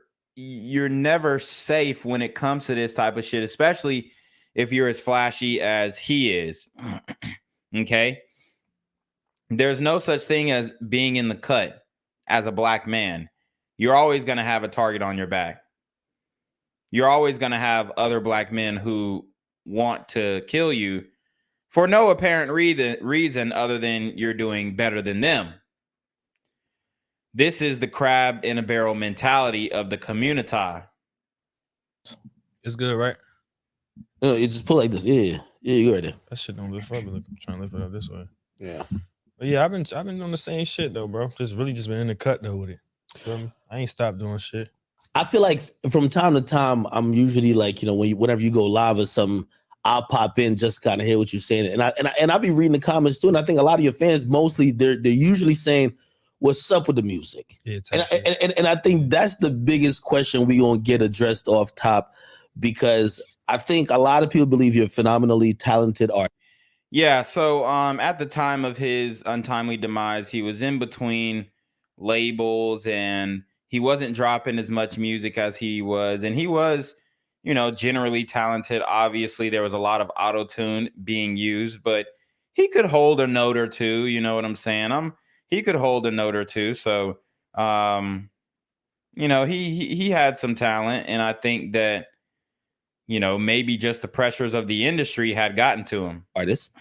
S6: safe when it comes to this type of shit, especially if you're as flashy as he is. Okay. There's no such thing as being in the cut as a black man. You're always going to have a target on your back. You're always going to have other black men who want to kill you for no apparent reason other than you're doing better than them. This is the crab in a barrel mentality of the community.
S22: It's good, right?
S21: No, you just pull like this. Yeah, you right there.
S22: That shit don't lift up. I'm trying to lift it up this way.
S21: Yeah.
S22: But yeah, I've been doing the same shit though, bro. Just been in the cut though with it. Feel me? I ain't stopped doing shit.
S21: I feel like from time to time, I'm usually like, whenever you go live or something, I'll pop in just kind of hear what you're saying, and I'll be reading the comments too. And I think a lot of your fans, mostly, they're usually saying, "What's up with the music?"
S22: Yeah,
S21: and I think that's the biggest question we gonna get addressed off top, because I think a lot of people believe you're a phenomenally talented artist.
S6: Yeah, so at the time of his untimely demise, he was in between labels and he wasn't dropping as much music as he was. And he was, generally talented. Obviously, there was a lot of auto-tune being used, but he could hold a note or two. You know what I'm saying? He could hold a note or two. So, he had some talent. And I think that, maybe just the pressures of the industry had gotten to him.
S21: Artist,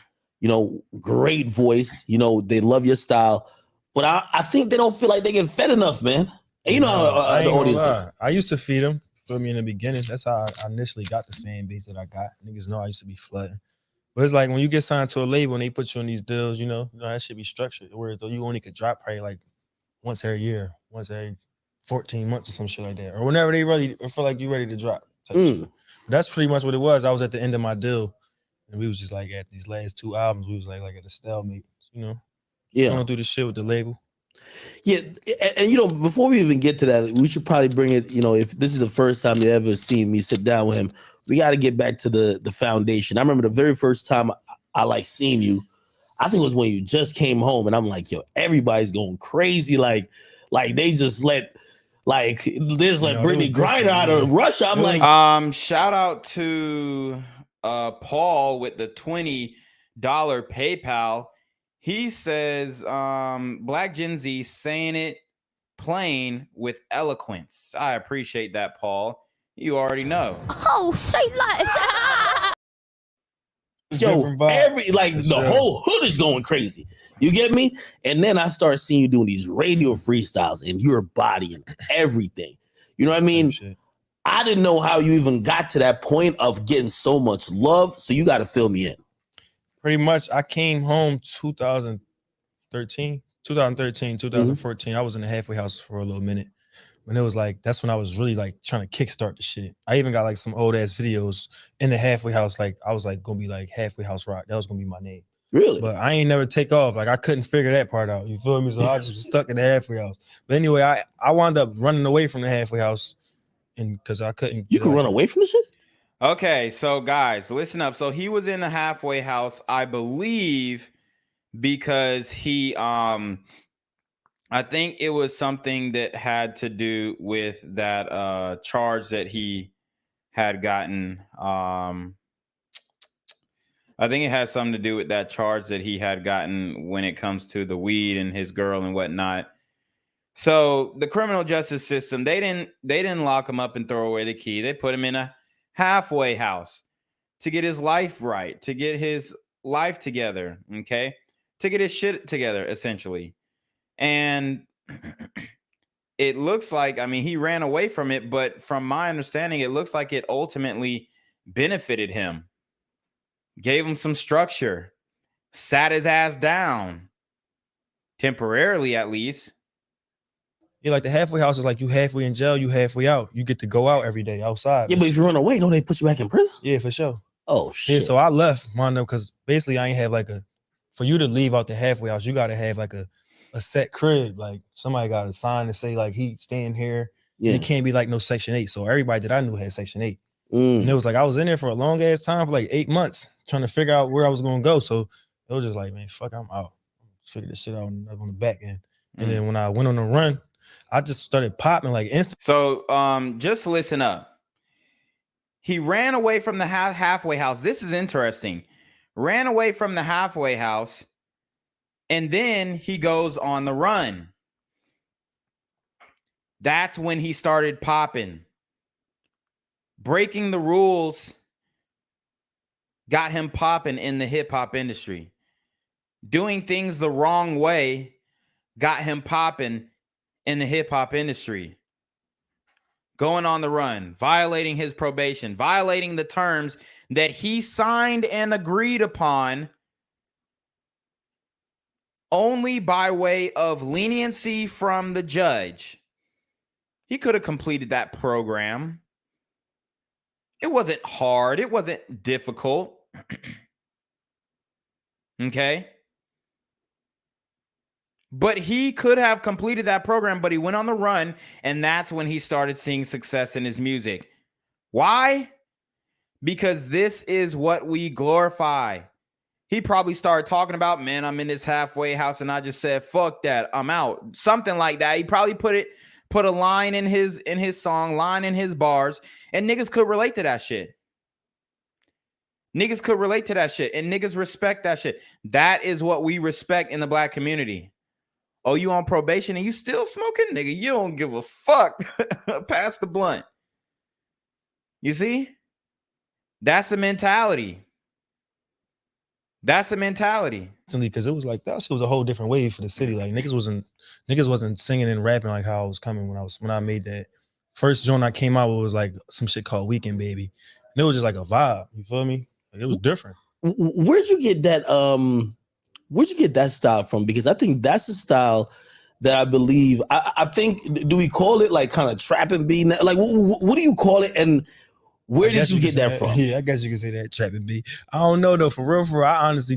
S21: great voice, they love your style, but I think they don't feel like they get fed enough, man. And how the audience is.
S22: I used to feed them, feel me, in the beginning. That's how I initially got the fan base that I got. Niggas know I used to be flooding. But it's like when you get signed to a label and they put you on these deals, that should be structured. Whereas though you only could drop probably like once every year, once every 14 months or some shit like that, or whenever they ready or feel like you ready to drop. Type shit. But that's pretty much what it was. I was at the end of my deal, and we was just like at these last 2 albums, we was like at a stalemate, you know.
S21: Yeah.
S22: Going through the shit with the label.
S21: Yeah, and you know, before we even get to that, we should probably bring it. You know, if this is the first time you ever seen me sit down with him, we got to get back to the foundation. I remember the very first time I like seen you. I think it was when you just came home, and I'm like, yo, everybody's going crazy. Like they just let Brittany Griner out of Russia. I'm like,
S6: shout out to Paul with the $20 PayPal. He says, Black Gen Z saying it plain with eloquence. I appreciate that, Paul. You already know.
S2: Oh, say like
S21: yo, the whole hood is going crazy. You get me? And then I start seeing you doing these radio freestyles and your body and everything. You know what I mean? I didn't know how you even got to that point of getting so much love. So you got to fill me in.
S22: Pretty much, I came home 2013, 2014. I was in the halfway house for a little minute. And it was like, that's when I was really like trying to kickstart the shit. I even got like some old ass videos in the halfway house. Like I was like, gonna be like Halfway House Rock. That was gonna be my name.
S21: Really?
S22: But I ain't never take off. Like I couldn't figure that part out. You feel me? So I just was stuck in the halfway house. But anyway, I wound up running away from the halfway house, and because I couldn't.
S21: You can run away from the shit?
S6: Okay, so guys, listen up. So he was in the halfway house, I believe, because he I think it was something that had to do with that charge that he had gotten. I think it has something to do with that charge that he had gotten when it comes to the weed and his girl and whatnot. So the criminal justice system, they didn't lock him up and throw away the key. They put him in a halfway house to get his life right, to get his life together, okay? To get his shit together, essentially. And it looks like, I mean, he ran away from it, but from my understanding, it looks like it ultimately benefited him. Gave him some structure, sat his ass down, temporarily at least.
S22: Yeah, like the halfway house is like you halfway in jail, you halfway out. You get to go out every day outside.
S21: Yeah, but if you run away, don't they put you back in prison?
S22: Yeah, for sure.
S21: Oh, shit.
S22: Yeah, so I left Mondo because basically I ain't have like for you to leave out the halfway house, you got to have like a set crib. Like somebody got a sign to say like he staying here. Yeah. And it can't be like no Section 8. So everybody that I knew had Section 8. And it was like I was in there for a long ass time for like 8 months trying to figure out where I was going to go. So it was just like, man, fuck, I'm out. Figure this shit out on the back end. And then when I went on the run, I just started popping like instant.
S6: So just listen up. He ran away from the halfway house. This is interesting. Ran away from the halfway house, and then he goes on the run. That's when he started popping. Breaking the rules got him popping in the hip hop industry. Doing things the wrong way got him popping in the hip hop industry. Going on the run, violating his probation, violating the terms that he signed and agreed upon only by way of leniency from the judge. He could have completed that program. It wasn't hard. It wasn't difficult. Okay? But he could have completed that program, but he went on the run, and that's when he started seeing success in his music. Why? Because this is what we glorify. He probably started talking about, man, I'm in this halfway house, and I just said, fuck that, I'm out. Something like that. He probably put a line in his song, line in his bars, and niggas could relate to that shit. Niggas could relate to that shit, and niggas respect that shit. That is what we respect in the black community. Oh, you on probation and you still smoking? Nigga, you don't give a fuck. Pass the blunt. You see? That's the mentality. That's the mentality.
S22: Because it was like that shit was a whole different wave for the city. Like niggas wasn't singing and rapping like how I was coming when I made that first joint I came out with was like some shit called Weekend Baby. And it was just like a vibe. You feel me? Like, it was different.
S21: Where'd you get that? Where'd you get that style from? Because I think that's the style that I believe. I think, do we call it like kind of trap and B? Like, what do you call it? And where did you get that from?
S22: Yeah, I guess you can say that, trap and B. I don't know though. For real, I honestly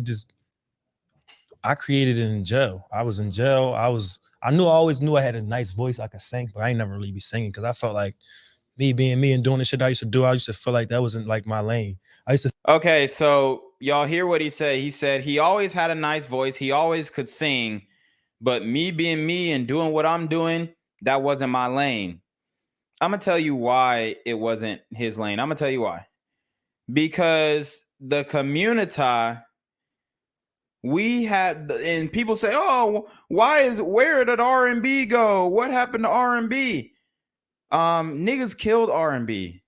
S22: I created it in jail. I was in jail. I always knew I had a nice voice. I could sing, but I ain't never really be singing because I felt like me being me and doing the shit I used to do, I used to feel like that wasn't like my lane.
S6: Okay, so y'all hear what he said. He said he always had a nice voice. He always could sing, but me being me and doing what I'm doing, that wasn't my lane. I'm going to tell you why it wasn't his lane. I'm going to tell you why. Because the community, we had, and people say, oh, where did R&B go? What happened to R&B? Niggas killed R&B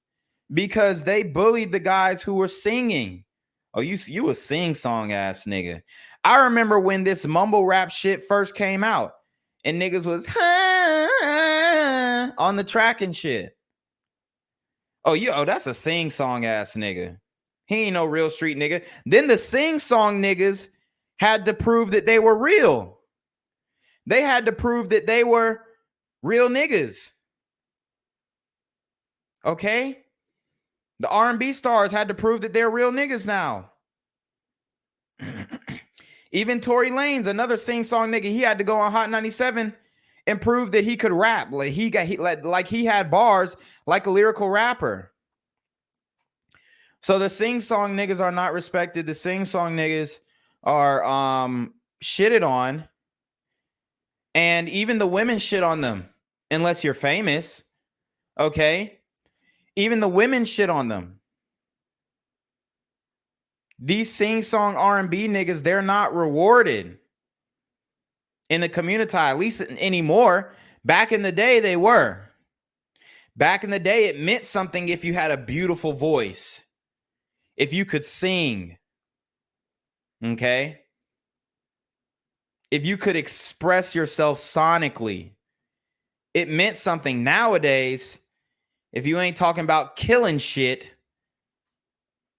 S6: because they bullied the guys who were singing. Oh, you a sing-song ass nigga. I remember when this mumble rap shit first came out and niggas was on the track and shit. Oh, that's a sing-song ass nigga. He ain't no real street nigga. Then the sing-song niggas had to prove that they were real. They had to prove that they were real niggas. Okay? The R&B stars had to prove that they're real niggas now. Even Tory Lanez, another sing-song nigga, he had to go on Hot 97 and prove that he could rap. Like he had bars like a lyrical rapper. So the sing-song niggas are not respected. The sing-song niggas are shitted on. And even the women shit on them, unless you're famous. Okay? Even the women shit on them. These sing-song R&B niggas, they're not rewarded in the community, at least anymore. Back in the day, they were. Back in the day, it meant something if you had a beautiful voice. If you could sing. Okay? If you could express yourself sonically. It meant something. Nowadays, if you ain't talking about killing shit,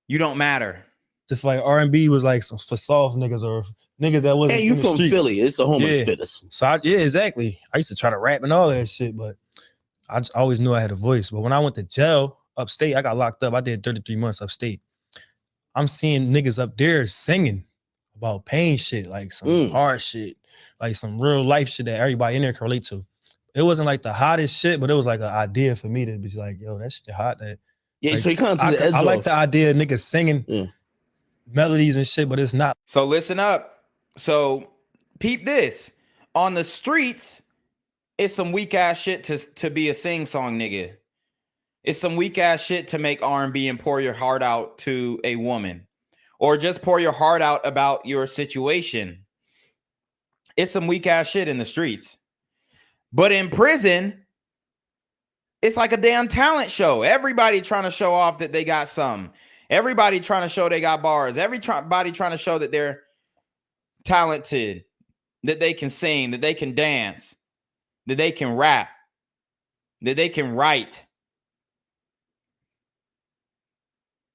S6: you don't matter.
S22: Just like R&B was like for soft niggas or niggas that wasn't.
S21: Hey, you
S22: in the
S21: from
S22: streets.
S21: Philly? It's a homeless
S22: Yeah.
S21: spitters.
S22: So yeah, exactly. I used to try to rap and all that shit, but I just always knew I had a voice. But when I went to jail upstate, I got locked up. I did 33 months upstate. I'm seeing niggas up there singing about pain shit, like some hard shit, like some real life shit that everybody in there can relate to. It wasn't like the hottest shit, but it was like an idea for me to be like, yo, that shit hot. That
S21: Yeah,
S22: like,
S21: so he kind of took the edge
S22: I like
S21: off.
S22: the idea of niggas singing melodies and shit, but it's not.
S6: So listen up. So peep this. On the streets, it's some weak ass shit to be a sing-song nigga. It's some weak ass shit to make R&B and pour your heart out to a woman. Or just pour your heart out about your situation. It's some weak ass shit in the streets. But in prison, it's like a damn talent show. Everybody trying to show off that they got some. Everybody trying to show they got bars. Everybody trying to show that they're talented, that they can sing, that they can dance, that they can rap, that they can write.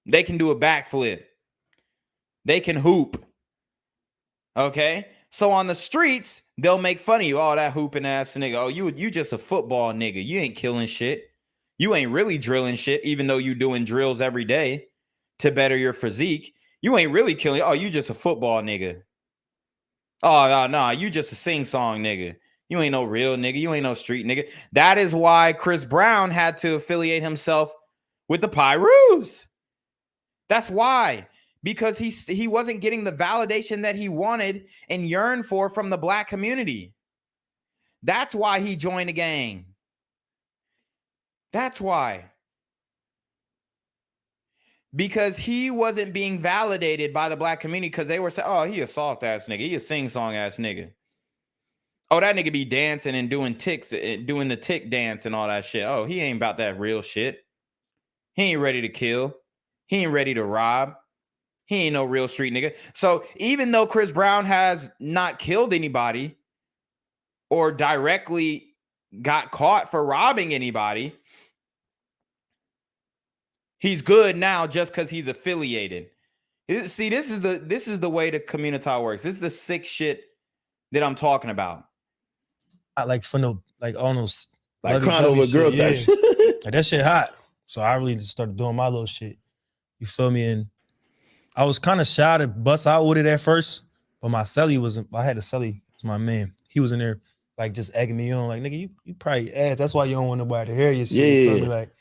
S6: They can do a backflip. They can hoop. Okay? So on the streets, they'll make fun of you. Oh, that hooping ass nigga. Oh, you just a football nigga. You ain't killing shit. You ain't really drilling shit, even though you doing drills every day to better your physique. You ain't really killing. Oh, you just a football nigga. Oh, no, you just a sing-song nigga. You ain't no real nigga. You ain't no street nigga. That is why Chris Brown had to affiliate himself with the Pyrus. That's why. Because he wasn't getting the validation that he wanted and yearned for from the black community. That's why he joined a gang. That's why. Because he wasn't being validated by the black community because they were saying, oh, he a soft ass nigga. He a sing-song ass nigga. Oh, that nigga be dancing and doing the tick dance and all that shit. Oh, he ain't about that real shit. He ain't ready to kill. He ain't ready to rob. He ain't no real street nigga. So even though Chris Brown has not killed anybody or directly got caught for robbing anybody, he's good now just because he's affiliated. See, this is the way the community works. This is the sick shit that I'm talking about.
S22: like for no like almost
S21: like crying over a girl type shit.
S22: Like that shit hot. So I really just started doing my little shit. You feel me? And I was kind of shy to bust out with it at first, but my celly I had a celly, my man. He was in there like just egging me on, like, nigga, you probably ass. That's why you don't want nobody to hear your shit. You feel me? Like,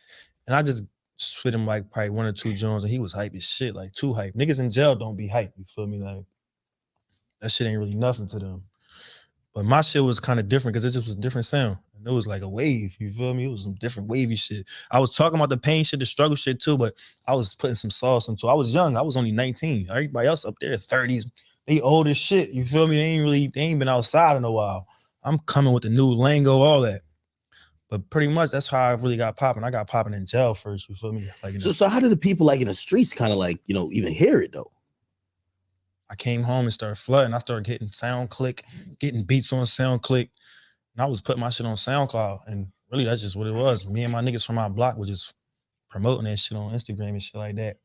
S22: and I just spit him like probably 1 or 2 joints, and he was hype as shit, like too hype. Niggas in jail don't be hype, you feel me? Like, that shit ain't really nothing to them. But my shit was kind of different because it just was a different sound. And it was like a wave, you feel me? It was some different wavy shit. I was talking about the pain shit, the struggle shit too, but I was putting some sauce into it. I was young. I was only 19. Everybody else up there, 30s, they old as shit, you feel me? They ain't been outside in a while. I'm coming with the new lingo, all that. But pretty much that's how I really got popping. I got popping in jail first, you feel me? Like,
S21: So how did the people like in the streets kind of like, even hear it though?
S22: I came home and started flooding. I started getting SoundClick, getting beats on SoundClick. And I was putting my shit on SoundCloud. And really, that's just what it was. Me and my niggas from my block was just promoting that shit on Instagram and shit like that.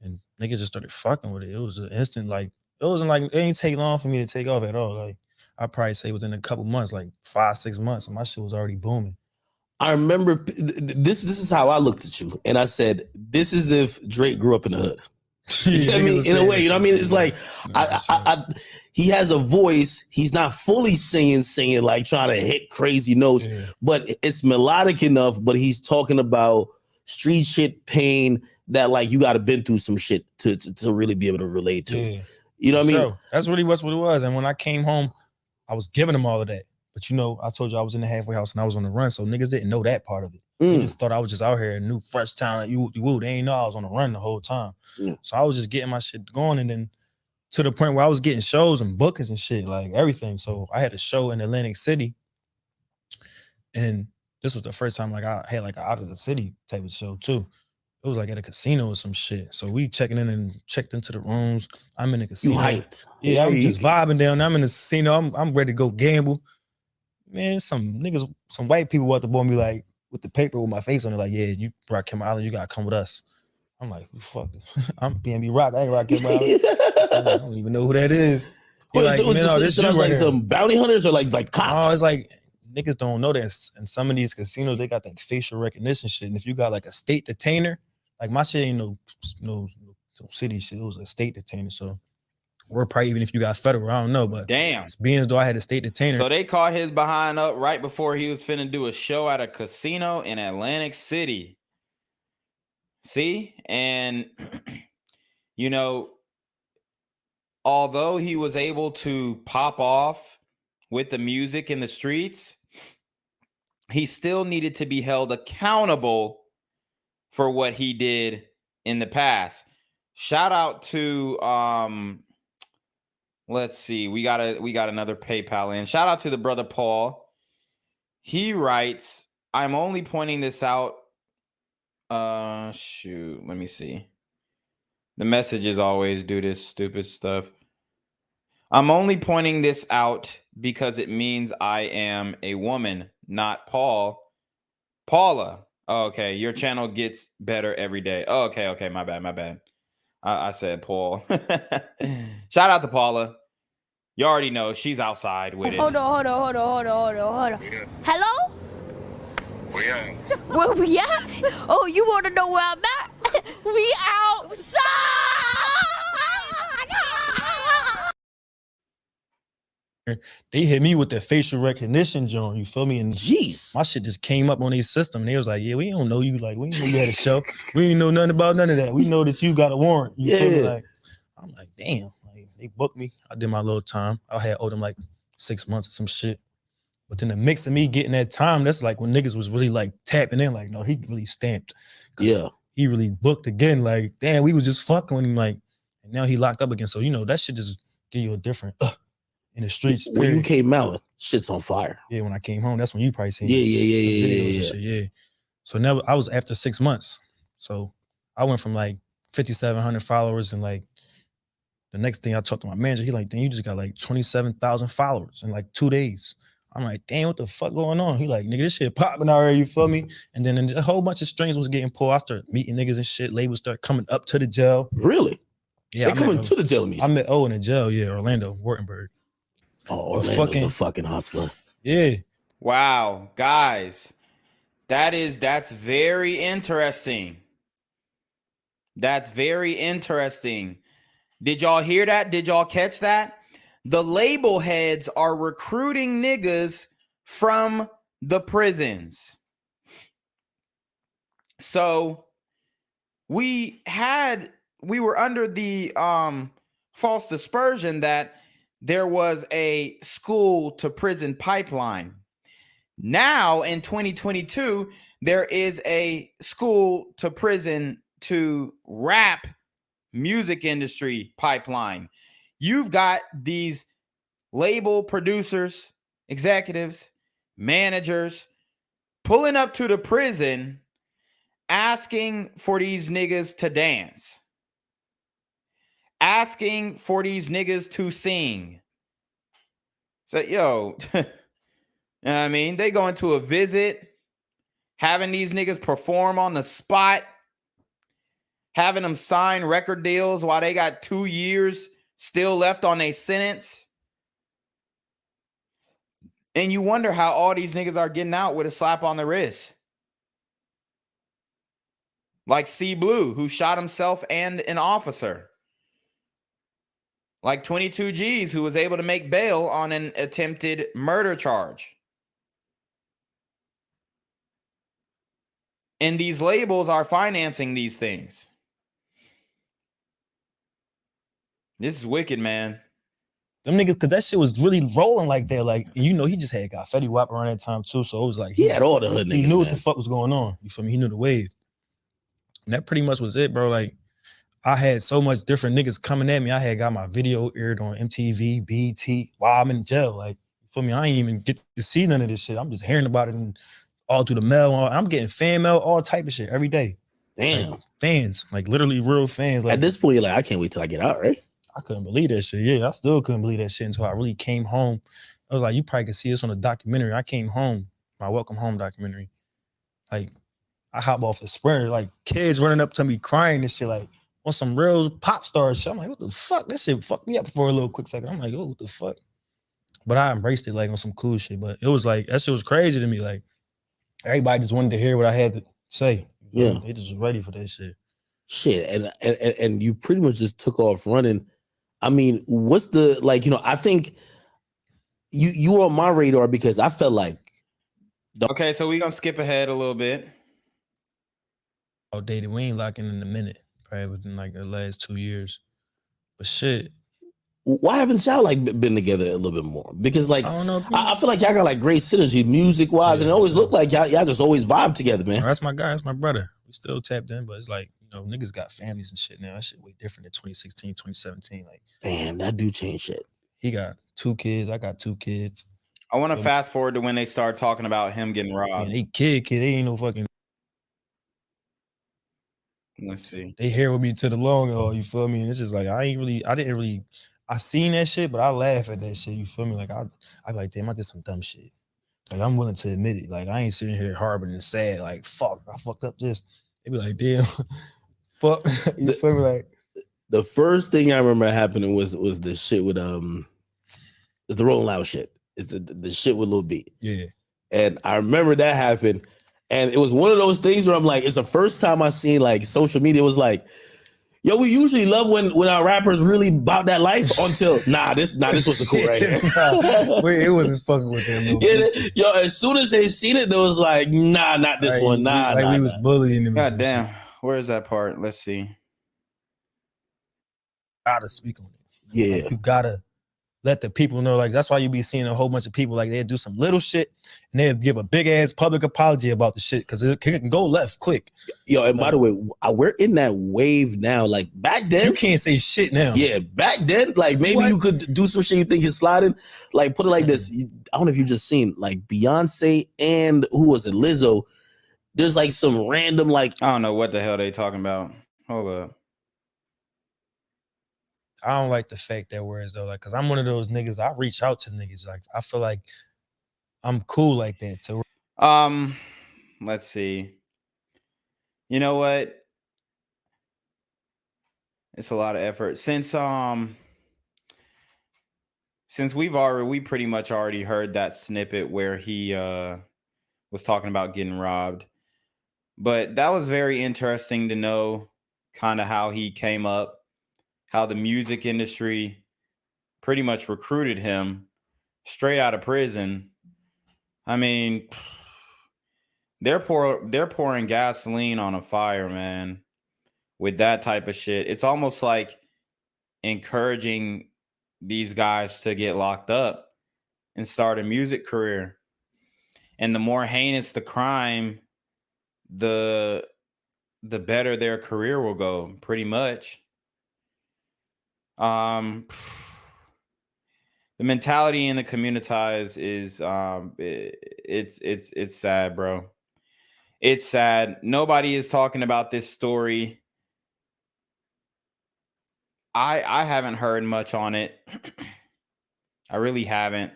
S22: And niggas just started fucking with it. It was an instant, like, it wasn't like, it ain't take long for me to take off at all. Like, I'd probably say within a couple months, like 5-6 months, and my shit was already booming.
S21: I remember this is how I looked at you. And I said, this is if Drake grew up in the hood. You know what I mean? In a way, you know what I mean? It's like he has a voice. He's not fully singing like trying to hit crazy notes, but it's melodic enough. But he's talking about street shit, pain that like you got to been through some shit to really be able to relate to.
S22: Yeah.
S21: You know what I mean?
S22: So that's really what it was. And when I came home, I was giving them all of that. But I told you I was in the halfway house and I was on the run, so niggas didn't know that part of it. They just thought I was just out here, new, fresh talent. They ain't know I was on the run the whole time. So I was just getting my shit going, and then to the point where I was getting shows and bookings and shit, like everything. So I had a show in Atlantic City, and this was the first time like I had like an out of the city type of show too. It was like at a casino or some shit. So we checking in and checked into the rooms. I'm in the casino.
S21: You hyped.
S22: Yeah, I'm just vibing down. I'm in the casino. I'm ready to go gamble. Man, some niggas, some white people at the board me like with the paper with my face on it, like, yeah, you Rakim Island, you gotta come with us. I'm like, fuck it. I'm BNB Rock. I ain't Rakim Island. I don't even know who that is.
S21: Like, this is like some bounty hunters or like cops.
S22: Oh, it's like niggas don't know that in some of these casinos they got that facial recognition shit. And if you got like a state detainer, like my shit ain't no city shit. It was a state detainer. So or probably even if you got federal, I don't know, but
S6: damn,
S22: it's being as though I had a state detainer.
S6: So they caught his behind up right before he was finna do a show at a casino in Atlantic City. See? And although he was able to pop off with the music in the streets, he still needed to be held accountable for what he did in the past. Shout out to let's see, we got another PayPal in. Shout out to the brother Paul. He writes, I'm only pointing this out. Shoot, let me see. The messages always do this stupid stuff. I'm only pointing this out because it means I am a woman, not Paula. Oh, okay, your channel gets better every day. Oh, okay, my bad. I said Paul. Shout out to Paula. You already know she's outside with it.
S2: Hold on. Hello? Where we at? Oh, you want to know where I'm at? We outside!
S22: They hit me with the facial recognition joint, you feel me? And
S21: jeez,
S22: my shit just came up on their system. And they was like, yeah, we don't know you. Like, we didn't know you had a show. We didn't know nothing about none of that. We know that you got a warrant. You feel me? Like, I'm like, damn. Like, they booked me. I did my little time. I had owed them like 6 months or some shit. But then the mix of me getting that time, that's like when niggas was really like tapping in, like, no, he really stamped.
S21: Yeah.
S22: He really booked again. Like, damn, we was just fucking with him. Like, and now he locked up again. So, that shit just give you a different in the streets.
S21: When you came out, shit's on fire.
S22: Yeah, when I came home, that's when you probably seen
S21: Yeah.
S22: So now I was after 6 months. So I went from like 5,700 followers, and like the next thing I talked to my manager, he like, damn, you just got like 27,000 followers in like 2 days. I'm like, damn, what the fuck going on? He like, nigga, this shit popping out here, you feel me? And then a whole bunch of strings was getting pulled. I started meeting niggas and shit. Labels start coming up to the jail.
S21: Really?
S22: Yeah.
S21: They coming to the jail meeting?
S22: I met O in the jail, yeah, Orlando, Wartenberg.
S21: Oh, Orlando's a fucking hustler.
S22: Yeah.
S6: Wow, guys, that's very interesting. That's very interesting. Did y'all hear that? Did y'all catch that? The label heads are recruiting niggas from the prisons. So we were under the false dispersion that there was a school to prison pipeline. Now in 2022, there is a school to prison to rap music industry pipeline. You've got these label producers, executives, managers pulling up to the prison asking for these niggas to dance, asking for these niggas to sing. So, yo, I mean, they going to a visit, having these niggas perform on the spot, having them sign record deals while they got 2 years still left on their sentence. And you wonder how all these niggas are getting out with a slap on the wrist. Like C Blue, who shot himself and an officer. Like 22 G's, who was able to make bail on an attempted murder charge. And these labels are financing these things. This is wicked, man.
S22: Them niggas, cause that shit was really rolling like that. Like, you know, he just had got Fetty Wap around that time too. So it was like
S21: he had all the hood niggas.
S22: He knew what
S21: man.
S22: the fuck was going on. You feel me? He knew the wave. And that pretty much was it, bro. Like, I had so much different niggas coming at me. I had got my video aired on MTV, BT while I'm in jail. Like, you feel me? I ain't even get to see none of this shit. I'm just hearing about it and all through the mail. I'm getting fan mail, all type of shit every day.
S21: Damn.
S22: Like, fans, like literally real fans. Like,
S21: at this point, you're like, I can't wait till I get out, right?
S22: I couldn't believe that shit. Yeah, I still couldn't believe that shit until I really came home. I was like, you probably could see this on a documentary. I came home, my Welcome Home documentary. Like, I hop off the Sprinter, like kids running up to me crying and shit, like on some real pop star shit. I'm like, what the fuck? This shit fucked me up for a little quick second. I'm like, oh, what the fuck? But I embraced it like on some cool shit. But it was like, that shit was crazy to me. Like, everybody just wanted to hear what I had to say.
S21: Yeah.
S22: They just was ready for that shit.
S21: Shit. And you pretty much just took off running. I mean, what's the, like, you know, I think you were on my radar because I felt like.
S6: Okay, so we're going to skip ahead a little bit.
S22: Outdated. We ain't locking in a minute, probably within like the last 2 years. But shit.
S21: Why haven't y'all like been together a little bit more? Because like,
S22: I don't know.
S21: I feel like y'all got like great synergy music wise, and it always looked like y'all just always vibe together, man.
S22: That's my guy. That's my brother. We still tapped in, but it's like, you know, niggas got families and shit now. That shit way different than 2016, 2017. Like,
S21: damn, that do change shit.
S22: He got 2 kids. I got 2 kids.
S6: I want to fast forward to when they start talking about him getting robbed.
S22: Man, they kid. They ain't no fucking.
S6: Let's see.
S22: They here with me to the long haul. You feel me? And it's just like I didn't really. I seen that shit, but I laugh at that shit. You feel me? Like I like, damn, I did some dumb shit. Like I'm willing to admit it. Like I ain't sitting here harboring and sad. Like fuck, I fucked up this. They be like, damn, fuck. You feel me? Like
S21: the first thing I remember happening was the shit with it's the Rolling Loud shit. It's the shit with Lil B.
S22: Yeah.
S21: And I remember that happened. And it was one of those things where I'm like, it's the first time I seen like social media was like, yo, we usually love when our rappers really about that life until this was the cool right here.
S22: Wait, it wasn't fucking with them.
S21: Yo, as soon as they seen it, they was like, nah, not this one. Nah,
S22: we was bullying them.
S6: God damn. Where is that part? Let's see.
S22: Gotta speak on it.
S21: Yeah.
S22: Like, you gotta let the people know. Like, that's why you be seeing a whole bunch of people, like, they'll do some little shit and they'll give a big ass public apology about the shit because it can go left quick.
S21: Yo, and by the way, we're in that wave now. Like, back then,
S22: you can't say shit now.
S21: Yeah, back then, like, maybe you could do some shit you think is sliding. Like, put it like this. I don't know if you just seen, like, Beyonce and, who was it, Lizzo. There's, like, some random, like.
S6: I don't know what the hell they talking about. Hold up.
S22: I don't like the fact that words though, like, cause I'm one of those niggas. I reach out to niggas. Like, I feel like I'm cool like that too.
S6: Let's see. You know what? It's a lot of effort. Since since we pretty much already heard that snippet where he was talking about getting robbed, but that was very interesting to know kind of how he came up, how the music industry pretty much recruited him straight out of prison. I mean, they're pouring gasoline on a fire, man, with that type of shit. It's almost like encouraging these guys to get locked up and start a music career. And the more heinous the crime, the better their career will go, pretty much. The mentality in the communities is it's sad, bro. It's sad. Nobody is talking about this story. I haven't heard much on it. I really haven't.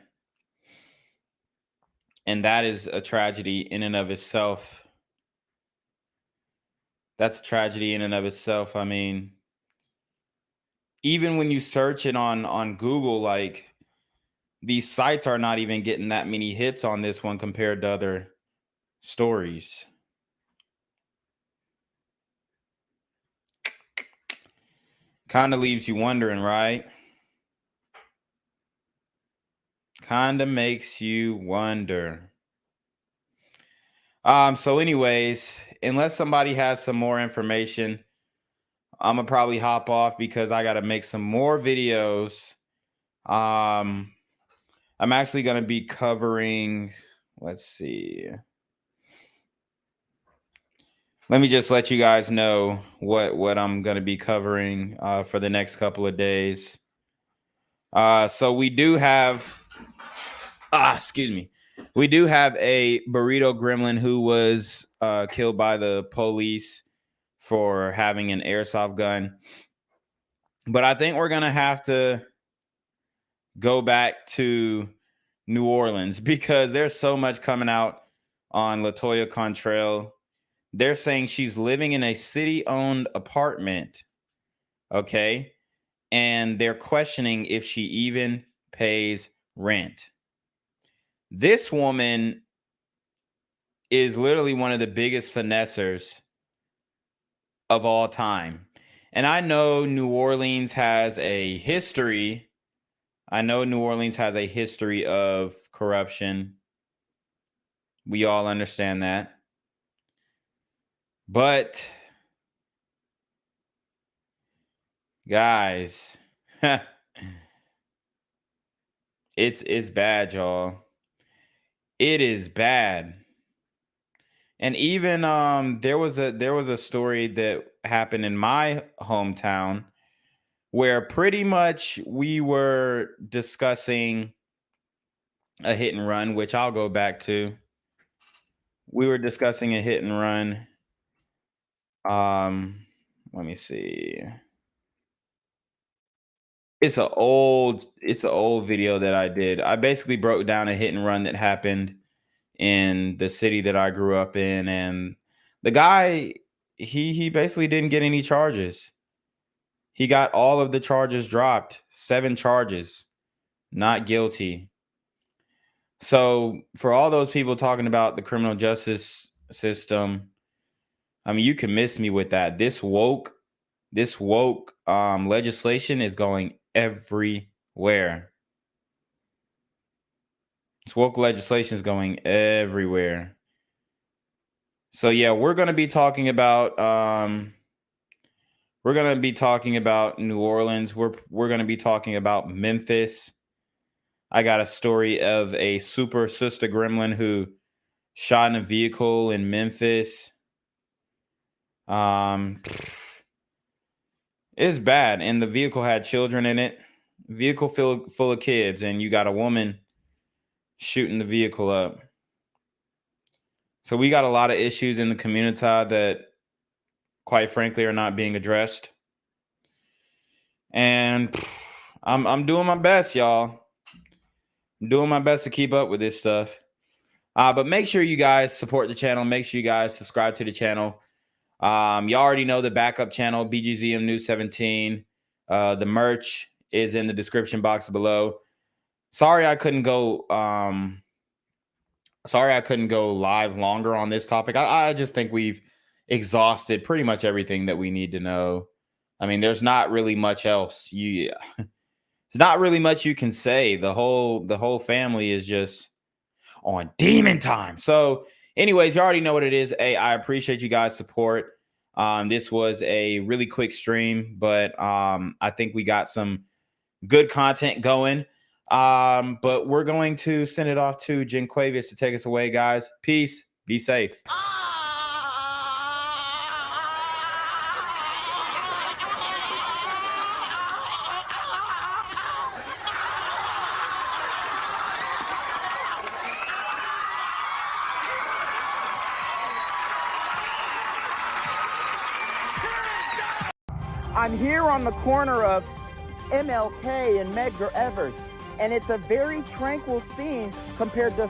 S6: And that is a tragedy in and of itself. That's a tragedy in and of itself. I mean, even when you search it on Google, like, these sites are not even getting that many hits on this one compared to other stories. Kind of leaves you wondering, right? Kind of makes you wonder. So anyways, unless somebody has some more information, I'm gonna probably hop off because I gotta make some more videos. I'm actually gonna be covering, let's see. Let me just let you guys know what I'm gonna be covering for the next couple of days. So we do have excuse me. We do have a burrito gremlin who was killed by the police for having an airsoft gun. But I think we're gonna have to go back to New Orleans because there's so much coming out on LaToya Contrail. They're saying she's living in a city-owned apartment, okay? And they're questioning if she even pays rent. This woman is literally one of the biggest finessers of all time. And I know New Orleans has a history. I know New Orleans has a history of corruption. We all understand that. But guys, it's bad, y'all. It is bad. And even there was a story that happened in my hometown where pretty much we were discussing a hit and run, which I'll go back to. We were discussing a hit and run. Let me see. It's an old video that I did. I basically broke down a hit and run that happened in the city that I grew up in, and the guy, he basically didn't get any charges. He got all of the charges dropped, 7 charges, not guilty. So for all those people talking about the criminal justice system, I mean, you can miss me with that. This woke legislation is going everywhere. This woke legislation is going everywhere. So yeah, we're going to be talking about New Orleans. We're going to be talking about Memphis. I got a story of a super sister gremlin who shot in a vehicle in Memphis. It's bad, and the vehicle had children in it. Vehicle full of kids, and you got a woman shooting the vehicle up. So we got a lot of issues in the community that, quite frankly, are not being addressed. And I'm doing my best, y'all. I'm doing my best to keep up with this stuff. But make sure you guys support the channel. Make sure you guys subscribe to the channel. You already know the backup channel, BGZM News 17. The merch is in the description box below. sorry I couldn't go live longer on this topic. I just think we've exhausted pretty much everything that we need to know. I mean, there's not really much else. It's not really much you can say. The whole family is just on demon time. So anyways, you already know what it is. Hey, I appreciate you guys' support. This was a really quick stream, but I think we got some good content going. But we're going to send it off to Jenquavius to take us away, guys. Peace. Be safe.
S3: I'm here on the corner of MLK and Medgar Evers, and it's a very tranquil scene compared to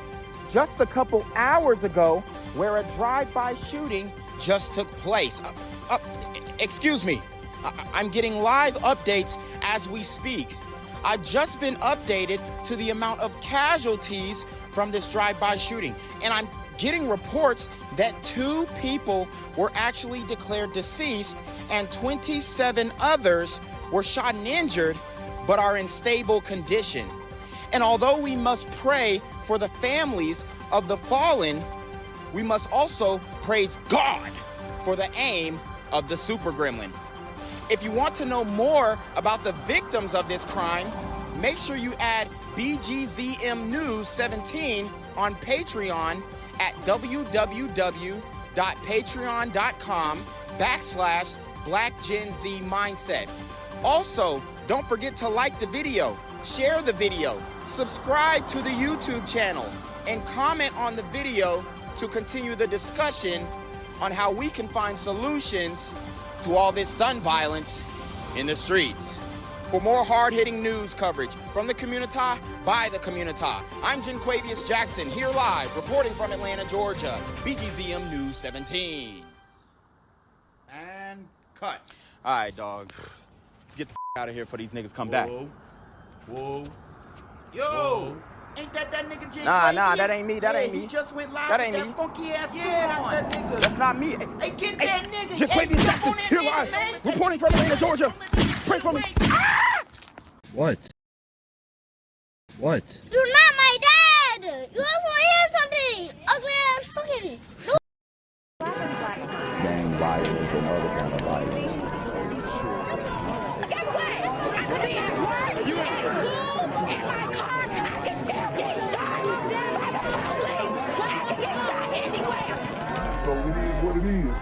S3: just a couple hours ago where a drive-by shooting
S4: just took place. Excuse me. I'm getting live updates as we speak. I've just been updated to the amount of casualties from this drive-by shooting, and I'm getting reports that 2 people were actually declared deceased and 27 others were shot and injured but are in stable condition. And although we must pray for the families of the fallen, we must also praise God for the aim of the Super Gremlin. If you want to know more about the victims of this crime, make sure you add BGZM News 17 on Patreon at www.patreon.com/blackgenzmindset. Also, don't forget to like the video, share the video, subscribe to the YouTube channel, and comment on the video to continue the discussion on how we can find solutions to all this gun violence in the streets. For more hard-hitting news coverage from the community, by the community, I'm Jenquavius Jackson, here live, reporting from Atlanta, Georgia, BGZM News 17.
S6: And cut.
S4: All right, dog. Let's get the out of here before these niggas come back.
S6: Whoa. Yo.
S4: Whoa.
S6: Ain't that nigga J?
S3: Nah, that ain't me. That ain't me.
S6: He just went live.
S3: That ain't
S6: with
S3: me.
S6: Funky ass suit on.
S3: That's that nigga. That's not me.
S6: Hey, get that nigga.
S3: Jenquavius Jackson, here live, reporting from Atlanta, Georgia. Pray for me.
S5: What? What?
S2: You're not my dad! You also want to hear something! Ugly ass fucking...
S1: Gang violence and other kind of violence.
S2: Get away! I could be at work, at school, in my car, and I can still get shot by the police. Why would I get shot anywhere?
S19: So it is what it is.